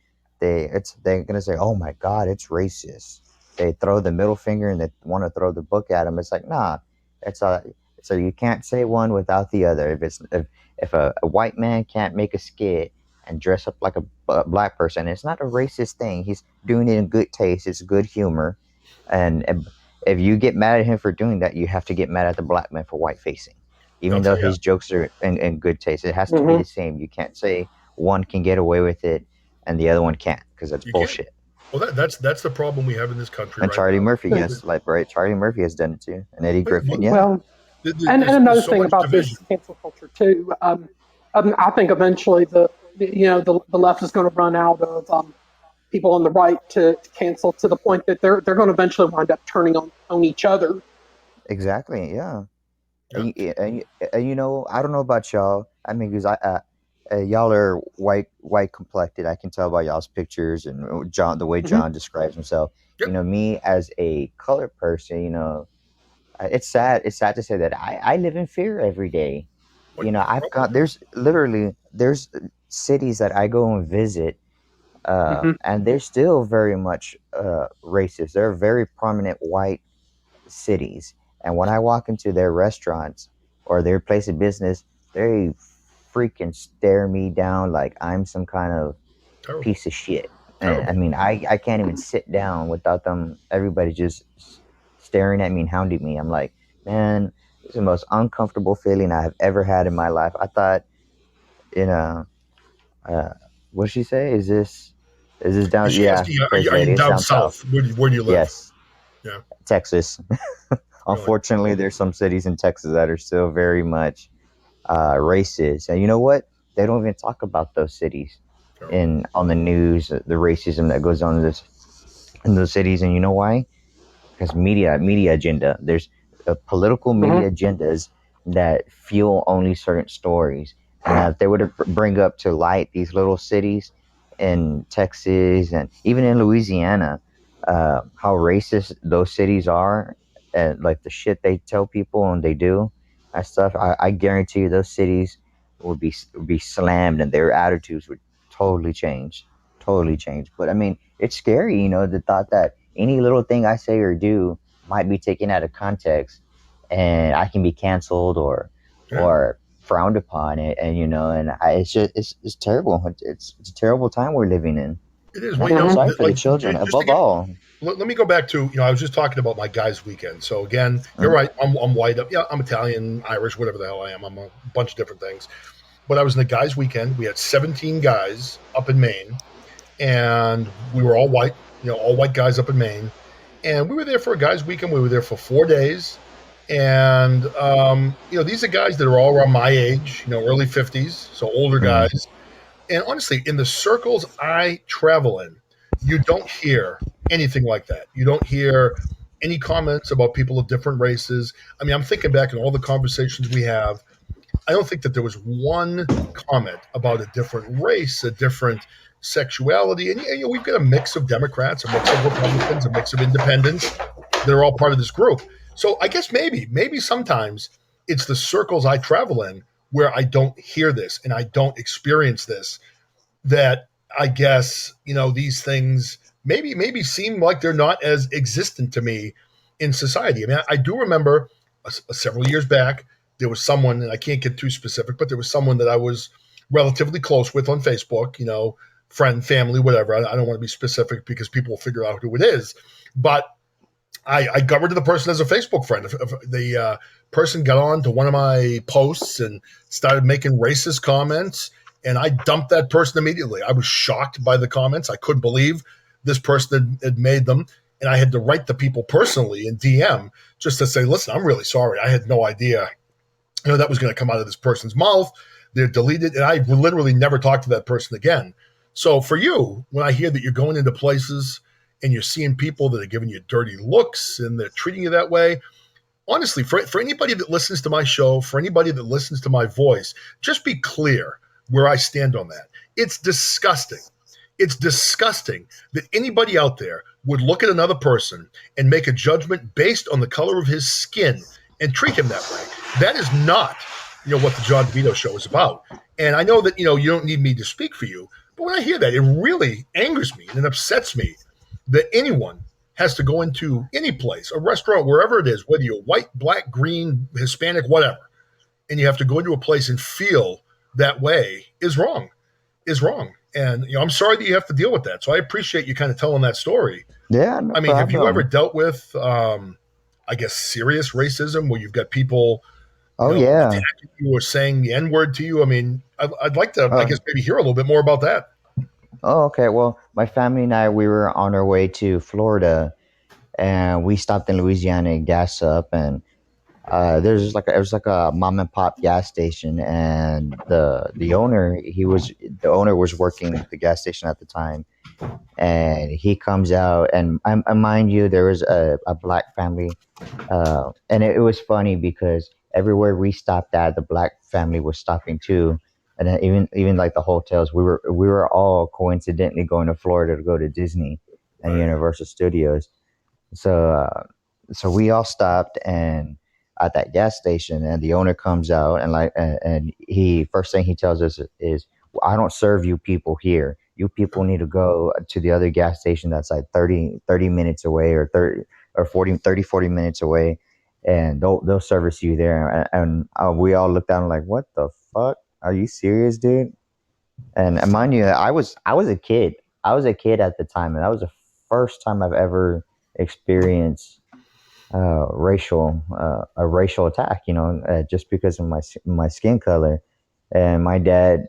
they're gonna say, "Oh my God, it's racist." They throw the middle finger and they want to throw the book at them. It's like, nah, it's a so you can't say one without the other. If a white man can't make a skit and dress up like a black person, it's not a racist thing. He's doing it in good taste. It's good humor, and if you get mad at him for doing that, you have to get mad at the black man for white facing. Even though Okay, yeah. his jokes are in good taste, it has to be Hmm. the same. You can't say one can get away with it and the other one can't because that's You can't. bullshit. Well, that's the problem we have in this country And right Charlie now. Murphy, yes, like right, Charlie Murphy has done it too, and Eddie Griffin, yeah, Well, and There's another so thing much about division. this cancel culture too. I think eventually the left is going to run out of people on the right to cancel to the point that they're going to eventually wind up turning on each other. exactly, yeah. Yeah. And I don't know about y'all. I mean, because y'all are white complected. I can tell by y'all's pictures and the way Hmm. John describes himself. Yep. Me as a colored person, it's sad. It's sad to say that I live in fear every day. What? I've got there's cities that I go and visit, Hmm. And they're still very much racist. They're very prominent white cities, and when I walk into their restaurants or their place of business, they freaking stare me down like I'm some kind of Terrible. piece of shit. And I Terrible. mean, I can't even sit down without them. Everybody just staring at me and hounding me. I'm like, man, it's the most uncomfortable feeling I have ever had in my life. I thought, you know, uh, what did she say? Is this down? She asked Yeah, you, crazy are you lady. It's down down south. south? Where do you live? Yes, Yeah, Texas. really. Unfortunately, there's some cities in Texas that are still very much racist, and you know what? They don't even talk about those cities Terrible. in on the news. The racism that goes on in those cities, and you know why? Because media agenda. There's political Hmm. media agendas that fuel only certain stories. And if they were to bring up to light these little cities in Texas and even in Louisiana, how racist those cities are, and like the shit they tell people and they do and stuff, I guarantee you those cities would be slammed and their attitudes would totally change, totally change. But I mean, it's scary, the thought that any little thing I say or do might be taken out of context, and I can be canceled Yeah, or frowned upon it, and it's just it's terrible. It's a terrible time we're living in. it is. And I Well, you feel know, Hmm. sorry for the like children just to above get. all. Let me go back to, I was just talking about my guys' weekend. So again, you're Mm, right. I'm white. Yeah, I'm Italian, Irish, whatever the hell I am. I'm a bunch of different things. But I was in the guys' weekend. We had 17 guys up in Maine, and we were all white. All white guys up in Maine, and we were there for a guys' weekend. We were there for 4 days, and these are guys that are all around my age. Early 50s, so older mm, guys. And honestly, in the circles I travel in, you don't hear anything like that. You don't hear any comments about people of different races. I mean, I'm thinking back in all the conversations we have. I don't think that there was one comment about a different race, a different sexuality. And we've got a mix of Democrats, a mix of Republicans, a mix of independents. They're all part of this group. So I guess maybe sometimes it's the circles I travel in where I don't hear this and I don't experience this, that I guess, these things maybe seem like they're not as existent to me in society. I mean, I do remember several years back, there was someone, and I can't get too specific, but there was someone that I was relatively close with on Facebook, friend, family, whatever. I don't want to be specific because people will figure out who it is. But I got rid of the person as a Facebook friend. If the person got on to one of my posts and started making racist comments, and I dumped that person immediately. I was shocked by the comments. I couldn't believe this person had made them. And I had to write the people personally in DM just to say, listen, I'm really sorry. I had no idea, that was going to come out of this person's mouth. They're deleted. And I literally never talked to that person again. So for you, when I hear that you're going into places and you're seeing people that are giving you dirty looks and they're treating you that way, honestly, for anybody that listens to my show, for anybody that listens to my voice, just be clear where I stand on that. It's disgusting. It's disgusting that anybody out there would look at another person and make a judgment based on the color of his skin and treat him that way. That is not, what the John DeVito show is about. And I know that, you don't need me to speak for you, but when I hear that, it really angers me and it upsets me that anyone has to go into any place, a restaurant, wherever it is, whether you're white, black, green, Hispanic, whatever, and you have to go into a place and feel that way is wrong, is wrong. And I'm sorry that you have to deal with that. So I appreciate you kind of telling that story. yeah, no I mean, have you ever problem. dealt with, I guess, serious racism where you've got people, Oh yeah. attacking you or saying the N word to you? I mean, I'd like to, I Uh, guess, maybe hear a little bit more about that. oh, okay. Well, my family and I, we were on our way to Florida, and we stopped in Louisiana and gas up, and there's just like it was like a mom and pop gas station, and the owner was working the gas station at the time, and he comes out, and I mind you, there was a black family, and it was funny because everywhere we stopped at, the black family was stopping too, and then even like the hotels, we were all coincidentally going to Florida to go to Disney and Right. Universal Studios, so so we all stopped and at that gas station, and the owner comes out and he first thing he tells us is, I don't serve you people here. you people need to go to the other gas station that's like 30 minutes away, or 30 or 40 minutes away, and they'll service you there. And we all looked down like, what the fuck? Are you serious, dude? And mind you, I was a kid. I was a kid at the time, and that was the first time I've ever experienced a racial attack. Just because of my skin color. And my dad,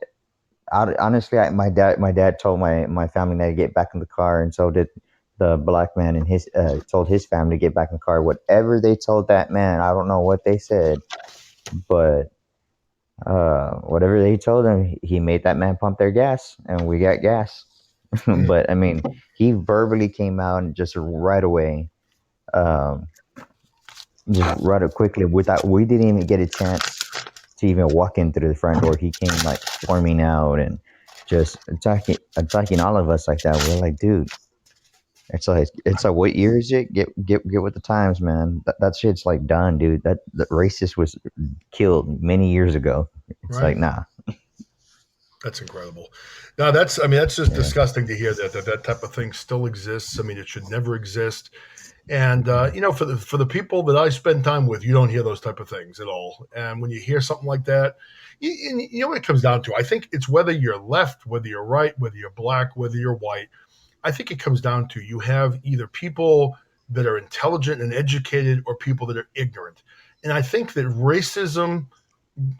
honestly, my dad told my family to get back in the car, and so did the black man, and his told his family to get back in the car. Whatever they told that man, I don't know what they said, but whatever they told him, he made that man pump their gas, and we got gas. But I mean, he verbally came out and just right away, um, just right up quickly, without we didn't even get a chance to even walk in through the front door. He came like storming out and just attacking all of us like that. We're like, dude, it's like what year is it? Get with the times, man. That shit's like done, dude. That racist was killed many years ago. It's Right. like, nah. That's incredible. Now that's just Yeah. disgusting to hear that type of thing still exists. I mean, it should never exist. And for the people that I spend time with, you don't hear those type of things at all. And when you hear something like that, you know what it comes down to. I think it's whether you're left, whether you're right, whether you're black, whether you're white. I think it comes down to you have either people that are intelligent and educated or people that are ignorant. And I think that racism,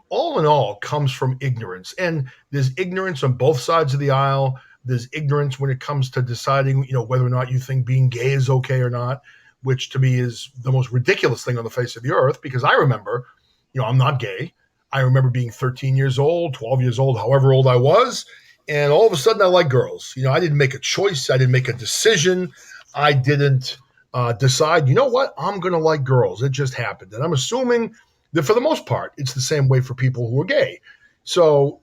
all in all, comes from ignorance. And there's ignorance on both sides of the aisle. There's ignorance when it comes to deciding, whether or not you think being gay is okay or not, which to me is the most ridiculous thing on the face of the earth. Because I remember, I'm not gay. I remember being 13 years old, 12 years old, however old I was. And all of a sudden I like girls. I didn't make a choice. I didn't make a decision. I didn't decide, you know what, I'm going to like girls. It just happened. And I'm assuming that for the most part, it's the same way for people who are gay. So,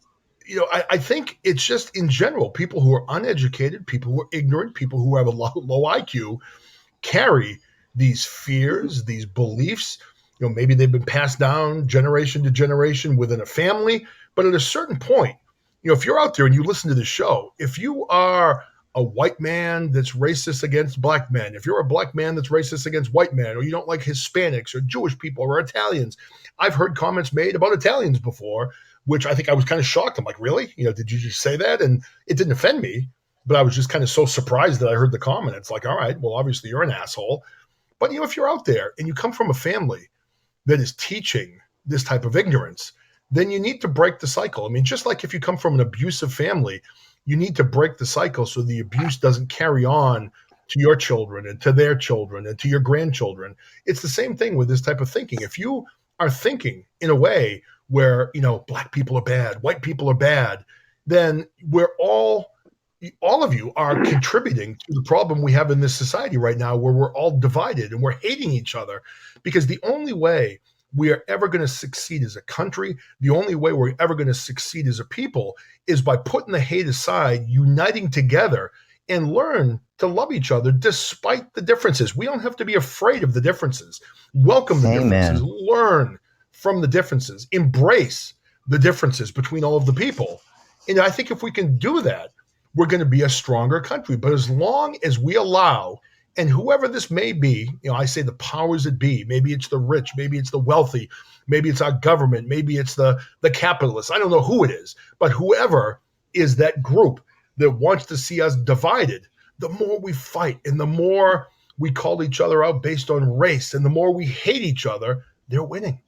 I think it's just in general, people who are uneducated, people who are ignorant, people who have a low IQ carry these fears, these beliefs. Maybe they've been passed down generation to generation within a family. But at a certain point, if you're out there and you listen to the show, if you are a white man that's racist against black men, if you're a black man that's racist against white men, or you don't like Hispanics or Jewish people or Italians, I've heard comments made about Italians before, which I think I was kind of shocked. I'm like, really? Did you just say that? And it didn't offend me, but I was just kind of so surprised that I heard the comment. It's like, all right, well, obviously you're an asshole. But, if you're out there and you come from a family that is teaching this type of ignorance, then you need to break the cycle. I mean, just like if you come from an abusive family, you need to break the cycle so the abuse doesn't carry on to your children and to their children and to your grandchildren. It's the same thing with this type of thinking. If you are thinking in a way where, black people are bad, white people are bad, then we're all of you are contributing to the problem we have in this society right now, where we're all divided and we're hating each other. Because the only way we are ever going to succeed as a country, the only way we're ever going to succeed as a people, is by putting the hate aside, uniting together, and learn to love each other despite the differences. We don't have to be afraid of the differences. Welcome the differences. Amen. Learn from the differences. Embrace the differences between all of the people. And I think if we can do that, we're going to be a stronger country. But as long as we allow, and whoever this may be, I say the powers that be, maybe it's the rich, maybe it's the wealthy, maybe it's our government, maybe it's the capitalists. I don't know who it is, but whoever is that group that wants to see us divided, the more we fight and the more we call each other out based on race and the more we hate each other, they're winning.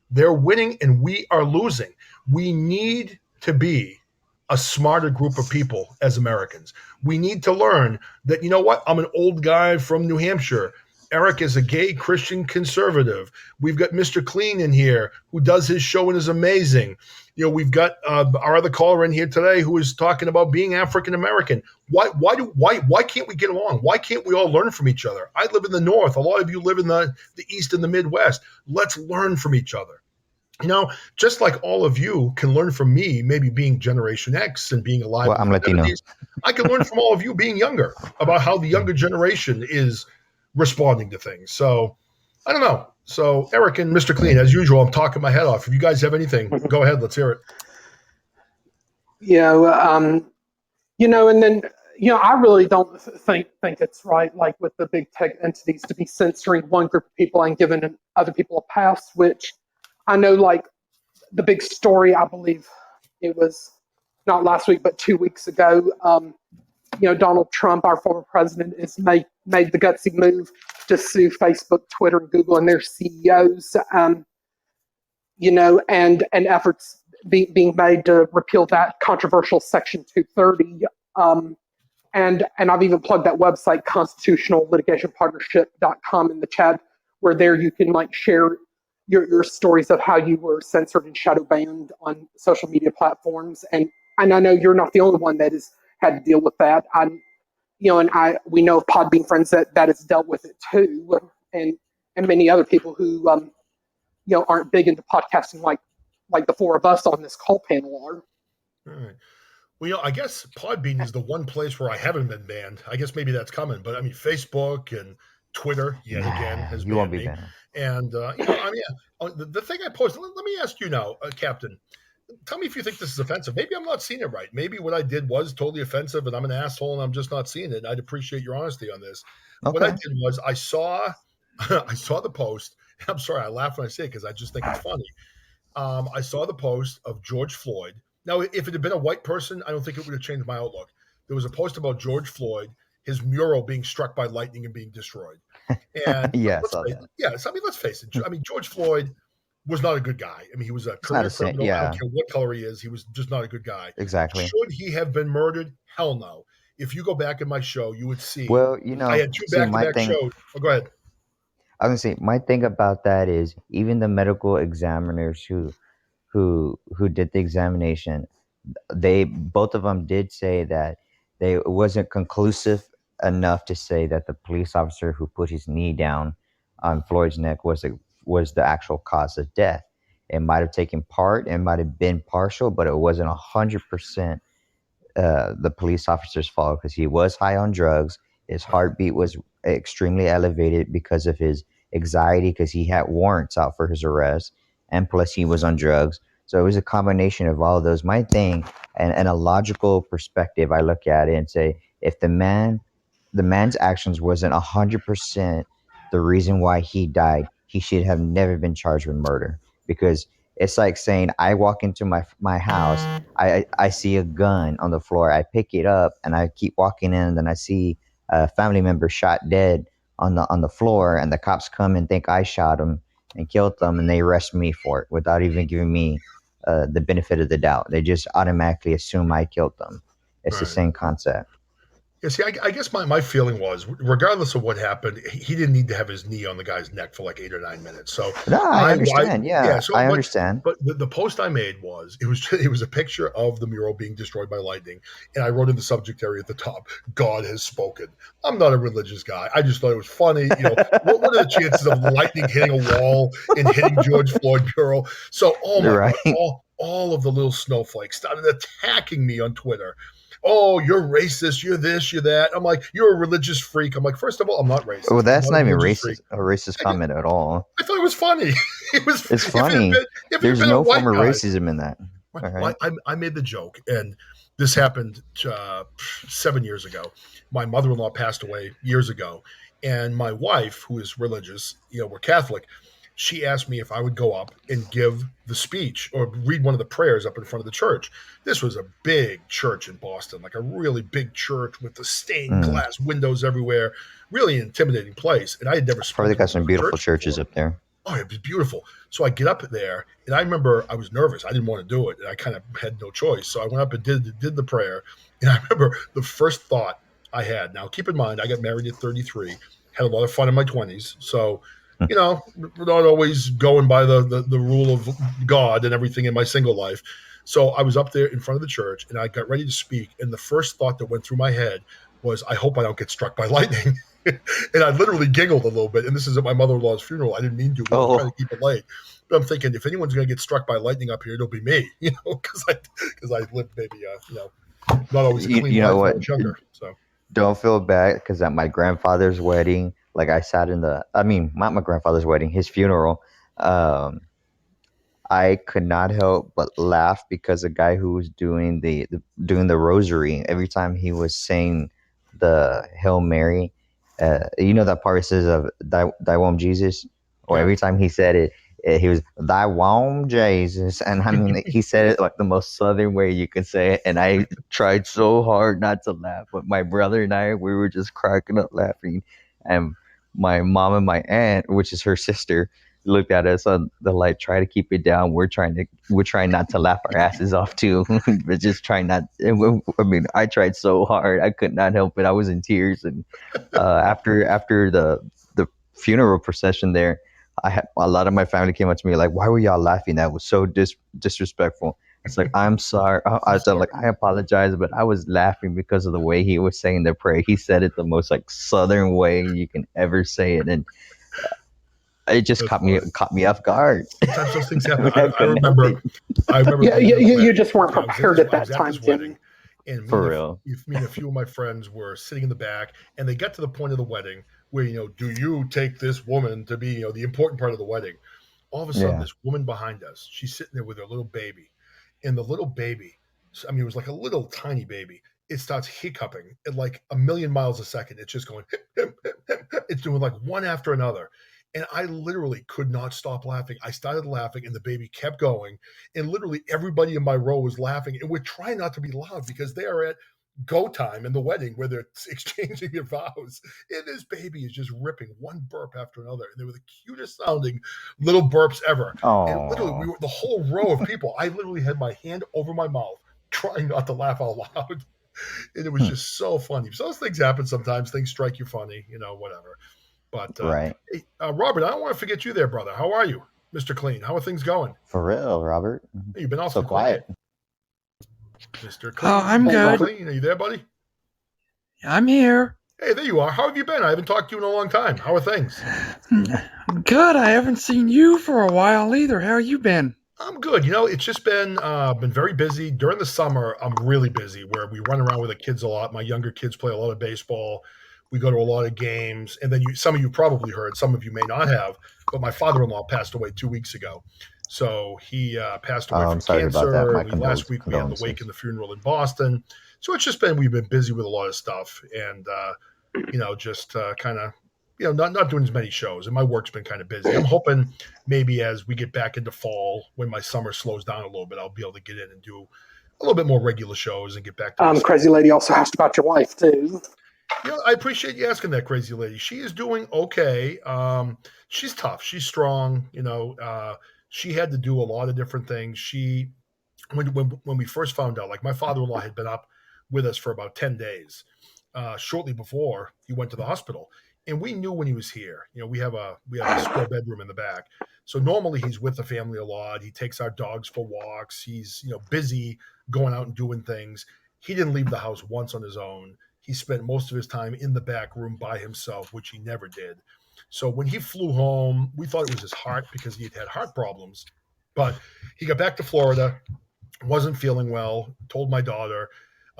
They're winning and we are losing. We need to be a smarter group of people as Americans. We need to learn that, you know what? I'm an old guy from New Hampshire. Eric is a gay Christian conservative. We've got Mr. Clean in here who does his show and is amazing. We've got our other caller in here today who is talking about being African American. Why can't we get along? Why can't we all learn from each other? I live in the North. A lot of you live in the East and the Midwest. Let's learn from each other. Just like all of you can learn from me, maybe being Generation X and being alive Well, in I'm the Latino. 70s, I can learn from all of you being younger about how the younger generation is responding to things. So I don't know. So Eric and Mr. Clean, as usual, I'm talking my head off. If you guys have anything, go ahead. Let's hear it. Yeah, And then I really don't think it's right, like with the big tech entities, to be censoring one group of people and giving other people a pass. Which I know, like the big story, I believe it was not last week but 2 weeks ago. Donald Trump, our former president, has made the gutsy move to sue Facebook, Twitter, and Google and their CEOs. And efforts being made to repeal that controversial Section 230. And I've even plugged that website, constitutionallitigationpartnership.com, in the chat, where there you can like share your stories of how you were censored and shadow banned on social media platforms. And I know you're not the only one that has had to deal with that. We know of Podbean friends that has dealt with it too, and many other people who aren't big into podcasting like the four of us on this call panel are. All right. Well, I guess Podbean is the one place where I haven't been banned. I guess maybe that's coming, but I mean, Facebook and Twitter yet again has You won't banned be me. banned. And the thing I posted. Let me ask you now, Captain. Tell me if you think this is offensive. Maybe I'm not seeing it right. Maybe what I did was totally offensive, and I'm an asshole, and I'm just not seeing it. And I'd appreciate your honesty on this. What I Okay. did was I saw the post. I'm sorry, I laugh when I say it because I just think it's funny. I saw the post of George Floyd. Now, if it had been a white person, I don't think it would have changed my outlook. There was a post about George Floyd, his mural being struck by lightning and being destroyed. And Yeah, I saw that. let's face it. I mean, George Floyd was not a good guy. I mean, he was a It's not career a sin. criminal. I Yeah, don't care what color he is. He was just not a good guy. exactly. Should he have been murdered? Hell no. If you go back in my show, you would see Well, I had two see, my back-to-back thing, shows. Oh, go ahead. I was gonna say, my thing about that is even the medical examiners who did the examination, they both of them did say that it wasn't conclusive enough to say that the police officer who put his knee down on Floyd's neck was the actual cause of death. It might have taken part, it might have been partial, but it wasn't 100% the police officer's fault because he was high on drugs. His heartbeat was extremely elevated because of his anxiety because he had warrants out for his arrest, and plus he was on drugs. So it was a combination of all of those. My thing, and a logical perspective, I look at it and say, if the man's actions wasn't 100% the reason why he died, he should have never been charged with murder. Because it's like saying I walk into my house, I see a gun on the floor, I pick it up, and I keep walking in, and then I see a family member shot dead on the floor, and the cops come and think I shot him and killed them, and they arrest me for it without even giving me the benefit of the doubt. They just automatically assume I killed them. It's the Right. same concept. Yeah, see, I guess my feeling was, regardless of what happened, he didn't need to have his knee on the guy's neck for like 8 or 9 minutes. So No, I understand. Yeah, so I understand. but the post I made was it was a picture of the mural being destroyed by lightning, and I wrote in the subject area at the top, "God has spoken." I'm not a religious guy. I just thought it was funny. What are the chances of lightning hitting a wall and hitting George Floyd mural? So, oh my Right. God, all of the little snowflakes started attacking me on Twitter. Oh, you're racist, you're this, you're that. I'm like, you're a religious freak. I'm like, first of all, I'm not racist. Well, that's I'm not not a even religious freak. a racist I, comment at all. I thought it was funny. It was It's funny. if it had There's been a no white form of guy. racism in that. All right. Well, I made the joke, and this happened 7 years ago. My mother-in-law passed away years ago, and my wife, who is religious, we're Catholic, she asked me if I would go up and give the speech or read one of the prayers up in front of the church. This was a big church in Boston, like a really big church with the stained glass windows everywhere, really intimidating place. And I had never Probably spoken got to some a beautiful church churches before. up there. Oh, it was beautiful. So I get up there, and I remember I was nervous. I didn't want to do it, and I kind of had no choice. So I went up and did the prayer. And I remember the first thought I had. Now, keep in mind, I got married at 33, had a lot of fun in my 20s. So, we're not always going by the rule of God and everything in my single life. So I was up there in front of the church, and I got ready to speak. And the first thought that went through my head was, I hope I don't get struck by lightning. And I literally giggled a little bit. And this is at my mother-in-law's funeral. I didn't mean to. I was trying to keep it light. But I'm thinking, if anyone's going to get struck by lightning up here, it'll be me. Because I lived maybe not always a clean You know life when I what? was younger. So Don't feel bad because at my grandfather's wedding, like I sat not my grandfather's wedding, his funeral. I could not help but laugh because the guy who was doing doing the rosary every time he was saying the Hail Mary, you know that part it says of thy wom Jesus, or Yeah. every time he said it, he was thy wom Jesus, and I mean he said it like the most southern way you could say it, and I tried so hard not to laugh, but my brother and I we were just cracking up laughing, and my mom and my aunt, which is her sister, looked at us on the light, try to keep it down. We're trying not to laugh our asses off too. We're just trying not. I mean, I tried so hard, I could not help it. I was in tears, and after the funeral procession there, I had a lot of my family came up to me like, "Why were y'all laughing? That was so disrespectful." It's like I'm sorry. I said like I apologize, but I was laughing because of the way he was saying the prayer. He said it the most like southern way you can ever say it, and it just That's funny. caught me off guard. Sometimes those things happen. I I couldn't help it. remember, I remember Yeah, being at a you wedding. just weren't Okay, prepared at I that was at time, this Jimmy. wedding, and For real. me and a few of my friends were sitting in the back, and they got to the point of the wedding where do you take this woman to be the important part of the wedding? All of a sudden, Yeah. this woman behind us, she's sitting there with her little baby, and the little baby, I mean, it was like a little tiny baby. It starts hiccuping at like a million miles a second. It's just going, it's doing like one after another. And I literally could not stop laughing. I started laughing, and the baby kept going. And literally everybody in my row was laughing. And we're trying not to be loud because they are at go time in the wedding where they're exchanging their vows. And this baby is just ripping one burp after another. And they were the cutest sounding little burps ever. And literally, we Oh, were the whole row of people. I literally had my hand over my mouth, trying not to laugh out loud. And it was just so funny. So those things happen sometimes. Things strike you funny, whatever. But right. hey, Robert, I don't want to forget you there, brother. How are you, Mr. Clean? How are things going? For real, Robert. Hey, you've been So awfully quiet, quiet. Mr. Oh, Clean. I'm Hey, good. Robert. Clean, are you there, buddy? I'm here. Hey, there you are. How have you been? I haven't talked to you in a long time. How are things? Good. I haven't seen you for a while either. How you been? I'm good. It's just been very busy during the summer. I'm really busy where we run around with the kids a lot. My younger kids play a lot of baseball. We go to a lot of games, and then some of you probably heard, some of you may not have, but my father-in-law passed away 2 weeks ago. So he passed away Oh, I'm from sorry about that. cancer, My and last week we had the wake condolences. and the funeral in Boston. So it's just we've been busy with a lot of stuff, and just kind of not doing as many shows, and my work's been kind of busy. I'm hoping maybe as we get back into fall, when my summer slows down a little bit, I'll be able to get in and do a little bit more regular shows and get back to my schedule. Crazy Lady also asked about your wife too. I appreciate you asking that, crazy lady. She is doing okay. She's tough. She's strong. She had to do a lot of different things. When we first found out, like my father-in-law had been up with us for about 10 days, shortly before he went to the hospital, and we knew when he was here. We have a spare bedroom in the back, so normally he's with the family a lot. He takes our dogs for walks. He's busy going out and doing things. He didn't leave the house once on his own. He spent most of his time in the back room by himself, which he never did. So when he flew home, we thought it was his heart because he had heart problems. But he got back to Florida, wasn't feeling well, told my daughter,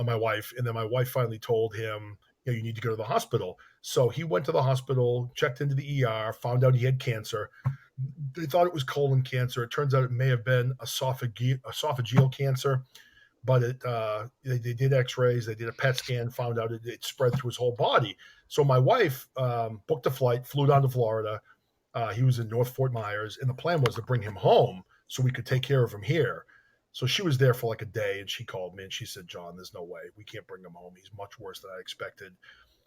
my wife, and then my wife finally told him, you need to go to the hospital. So he went to the hospital, checked into the ER, found out he had cancer. They thought it was colon cancer. It turns out it may have been esophageal cancer, but they did X-rays, they did a PET scan, found out it spread through his whole body. So my wife booked a flight, flew down to Florida. He was in North Fort Myers, and the plan was to bring him home so we could take care of him here. So she was there for like a day, and she called me and she said, "John, there's no way we can't bring him home. He's much worse than I expected."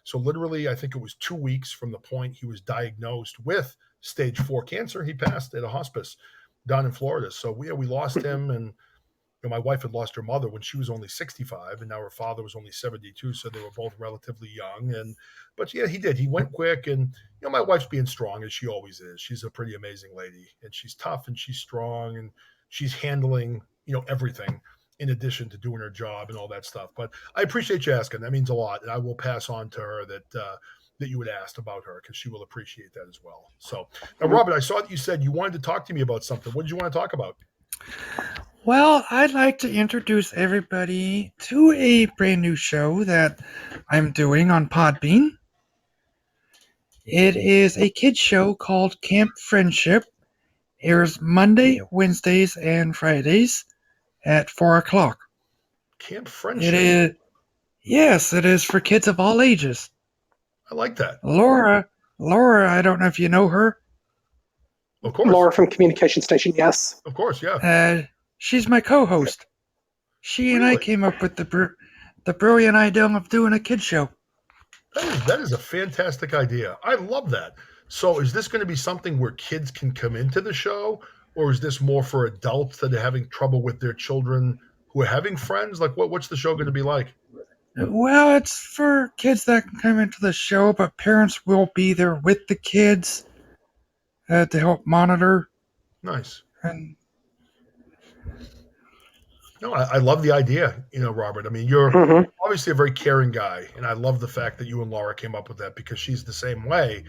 So literally, I think it was 2 weeks from the point he was diagnosed with stage 4 cancer, he passed at a hospice down in Florida. So we lost him, and my wife had lost her mother when she was only 65, and now her father was only 72. So they were both relatively young. But yeah, he did. He went quick, and my wife's being strong as she always is. She's a pretty amazing lady, and she's tough and she's strong, and she's handling everything in addition to doing her job and all that stuff. But I appreciate you asking. That means a lot, and I will pass on to her that you had asked about her because she will appreciate that as well. So now, Robert, I saw that you said you wanted to talk to me about something. What did you want to talk about? Well, I'd like to introduce everybody to a brand new show that I'm doing on Podbean. It is a kids show called Camp Friendship, Airs Monday, Wednesdays, and Fridays at 4 o'clock. Camp It Friendship. is, yes, it is for kids of all ages. I like that. Laura, I don't know if you know her. Of course. Laura from Communication Station, yes. Of course, yeah. She's my co-host. She and I Really? came up with the brilliant idea of doing a kid show. That is a fantastic idea. I love that. So is this going to be something where kids can come into the show, or is this more for adults that are having trouble with their children who are having friends? Like what's the show going to be like? Well, it's for kids that can come into the show, but parents will be there with the kids to help monitor. Nice. And No, I love the idea, Robert. I mean, you're hmm obviously a very caring guy, and I love the fact that you and Laura came up with that because she's the same way.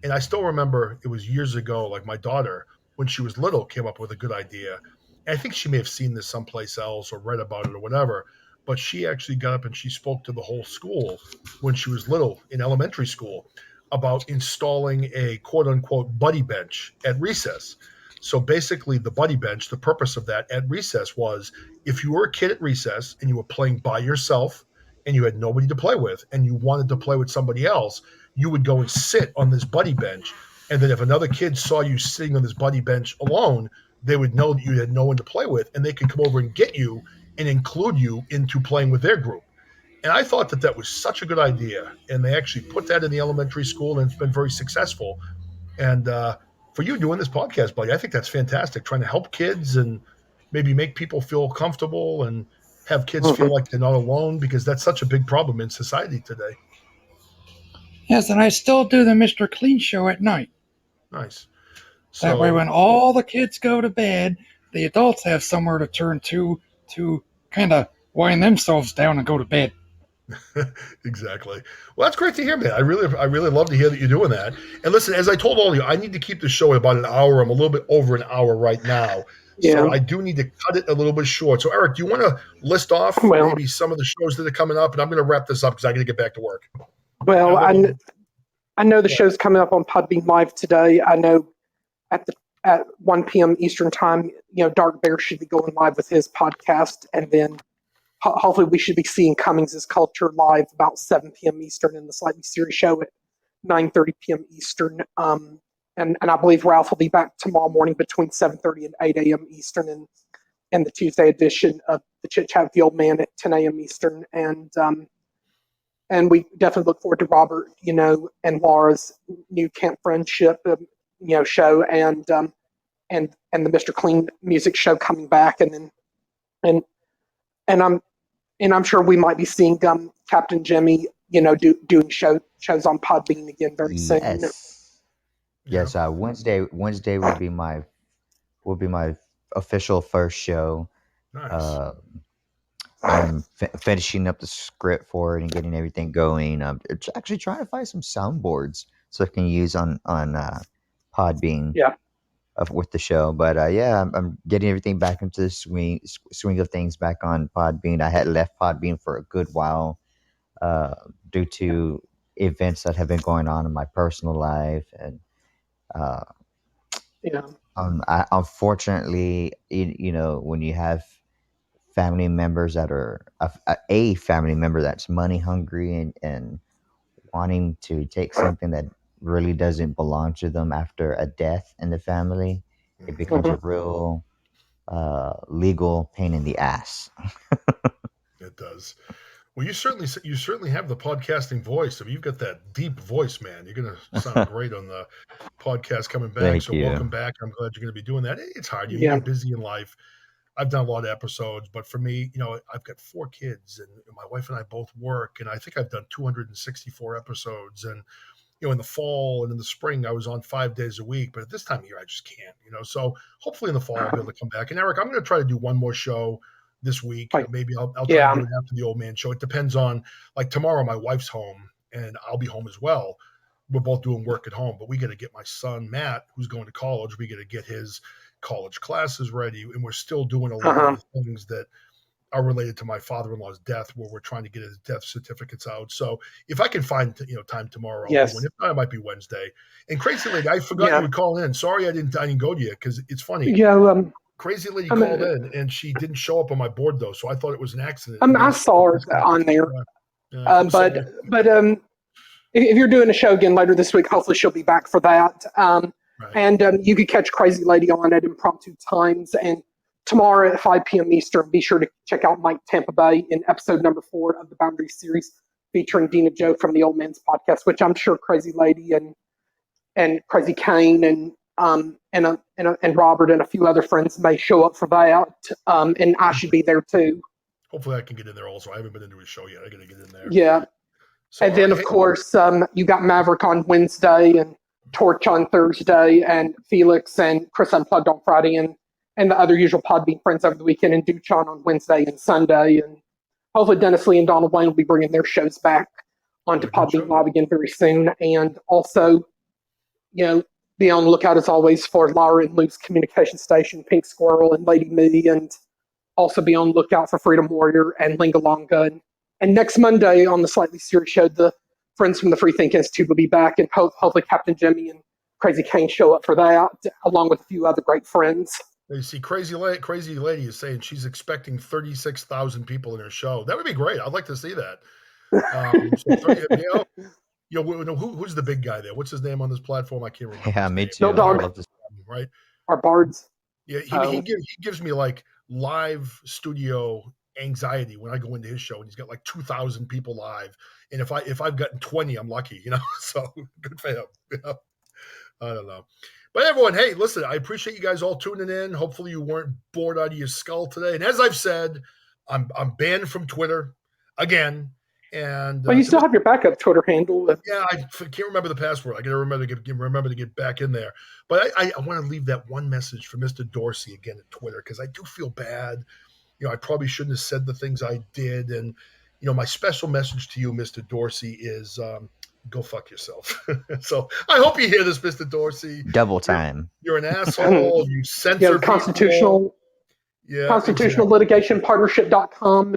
And I still remember it was years ago, like my daughter, when she was little, came up with a good idea. And I think she may have seen this someplace else or read about it or whatever. But she actually got up and she spoke to the whole school when she was little in elementary school about installing a quote unquote buddy bench at recess. So basically, the buddy bench, the purpose of that at recess was if you were a kid at recess and you were playing by yourself and you had nobody to play with and you wanted to play with somebody else, you would go and sit on this buddy bench. And then if another kid saw you sitting on this buddy bench alone, they would know that you had no one to play with and they could come over and get you and include you into playing with their group. And I thought that that was such a good idea. And they actually put that in the elementary school and it's been very successful. And for you doing this podcast, buddy, I think that's fantastic. Trying to help kids and maybe make people feel comfortable and have kids feel like they're not alone because that's such a big problem in society today. yes, and I still do the Mr. Clean show at night. Nice. That way, when all the kids go to bed, the adults have somewhere to turn to kind of wind themselves down and go to bed. Exactly. Well, that's great to hear, man. I really love to hear that you're doing that. And listen, as I told all of you, I need to keep the show at about an hour. I'm a little bit over an hour right now. Yeah. So I do need to cut it a little bit short. So Eric, do you want to list off maybe some of the shows that are coming up? And I'm going to wrap this up because I got to get back to work. Well, I know the show's coming up on Podbean Live today. I know at 1 p.m. Eastern time, Dark Bear should be going live with his podcast, and then hopefully we should be seeing Cummings' Culture live about 7 p.m. Eastern in the Slightly Serious show at 9:30 p.m. Eastern. And I believe Ralph will be back tomorrow morning between 7:30 and 8 a.m. Eastern, and the Tuesday edition of the Chit Chat with the Old Man at 10 a.m. Eastern. And we definitely look forward to Robert, and Laura's new Camp Friendship, show, and the Mr. Clean music show coming back, and I'm sure we might be seeing Captain Jimmy, doing shows on Podbean again very soon. Yes. Wednesday will be my official first show. Nice. I'm finishing up the script for it and getting everything going. I'm actually trying to find some soundboards so I can use on Podbean. Yeah. With the show, but I'm getting everything back into the swing of things back on Podbean. I had left Podbean for a good while due to events that have been going on in my personal life, and unfortunately, when you have family members that are a family member that's money hungry and wanting to take something that really doesn't belong to them after a death in the family, it becomes a real legal pain in the ass. It does. Well, you certainly have the podcasting voice. I mean, you've got that deep voice, man. You're going to sound great on the podcast coming back. Thank you. Welcome back. I'm glad you're going to be doing that. It's hard. You Yeah. get busy in life. I've done a lot of episodes, but for me, I've got 4 kids, and my wife and I both work, and I think I've done 264 episodes. And in the fall and in the spring, I was on 5 days a week, but at this time of year, I just can't. So hopefully in the fall, I'll be able to come back. And Eric, I'm going to try to do one more show this week. Right. Maybe I'll try to do it after the Old Man show. It depends on, like, tomorrow my wife's home and I'll be home as well. We're both doing work at home, but we got to get my son Matt, who's going to college. We got to get his college classes ready, and we're still doing a lot of things that are related to my father-in-law's death, where we're trying to get his death certificates out. So if I can find time tomorrow, I'll Yes. do one. If not, it might be Wednesday. And Crazy Lady, I forgot Yeah. you would call in. Sorry, I didn't go to you, because it's funny. Yeah, Crazy Lady I mean- called in and she didn't show up on my board though, so I thought it was an accident. I saw her on there. Yeah, But if you're doing a show again later this week, hopefully she'll be back for that. right. And you can catch Crazy Lady on at Impromptu Times. And tomorrow at 5 p.m. Eastern, be sure to check out Mike Tampa Bay in episode number 4 of the Boundary series, featuring Dina Joe from the Old Man's Podcast, which I'm sure Crazy Lady and Crazy Kane and Robert and a few other friends may show up for that. And I should be there too. Hopefully I can get in there also. I haven't been into his show yet. I gotta get in there. Yeah. So, And then, of course, you got Maverick on Wednesday and Torch on Thursday and Felix and Chris Unplugged on Friday and the other usual Podbean friends over the weekend and Duchan on Wednesday and Sunday. And hopefully Dennis Lee and Donald Wayne will be bringing their shows back onto Podbean Live again very soon. And also, be on the lookout as always for Laura and Luke's communication station, Pink Squirrel and Lady Me, and also be on the lookout for Freedom Warrior and Lingalonga. And next Monday on the Slightly Serious Show, the friends from the Free Think Institute will be back, and hopefully Captain Jimmy and Crazy Kane show up for that, along with a few other great friends. You see, Crazy Lady is saying she's expecting 36,000 people in her show. That would be great. I'd like to see that. Who's the big guy there? What's his name on this platform? I can't remember. Yeah, me too. No Dog. Right? Our bards. Yeah, he gives me like live studio anxiety when I go into his show, and he's got like 2,000 people live. And if I've gotten 20, I'm lucky, So good for him. I don't know. But everyone, hey, listen, I appreciate you guys all tuning in. Hopefully you weren't bored out of your skull today. And as I've said, I'm banned from Twitter again. And Well, you still have your backup Twitter handle. Yeah, I can't remember the password. I got to remember to get back in there. But I want to leave that one message for Mr. Dorsey again at Twitter, because I do feel bad. I probably shouldn't have said the things I did. And, my special message to you, Mr. Dorsey, is go fuck yourself. So I hope you hear this, Mr. Dorsey. Double time. You're an asshole. You censor constitutional. Yeah, Constitutional Litigation Partnership.com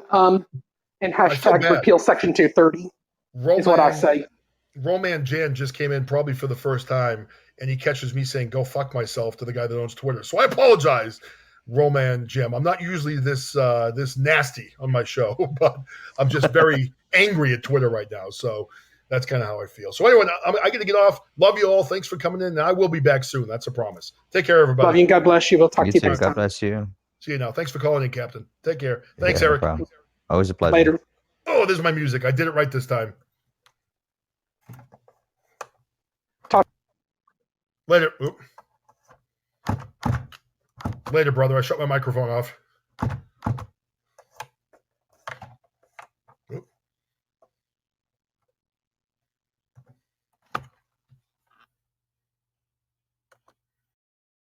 and hashtag repeal Section 230 is what I say. Roman Jan just came in probably for the first time, and he catches me saying, go fuck myself to the guy that owns Twitter. So I apologize, Roman Jim. I'm not usually this nasty on my show, but I'm just very angry at Twitter right now. So that's kind of how I feel. So anyway, I got to get off. Love you all. Thanks for coming in. And I will be back soon. That's a promise. Take care, everybody. Love you and God bless you. We'll talk to you next time. God bless you. See you now. Thanks for calling in, Captain. Take care. Thanks, Eric. No problem. Always a pleasure. Later. Oh, this is my music. I did it right this time. Later. Later, brother. I shut my microphone off.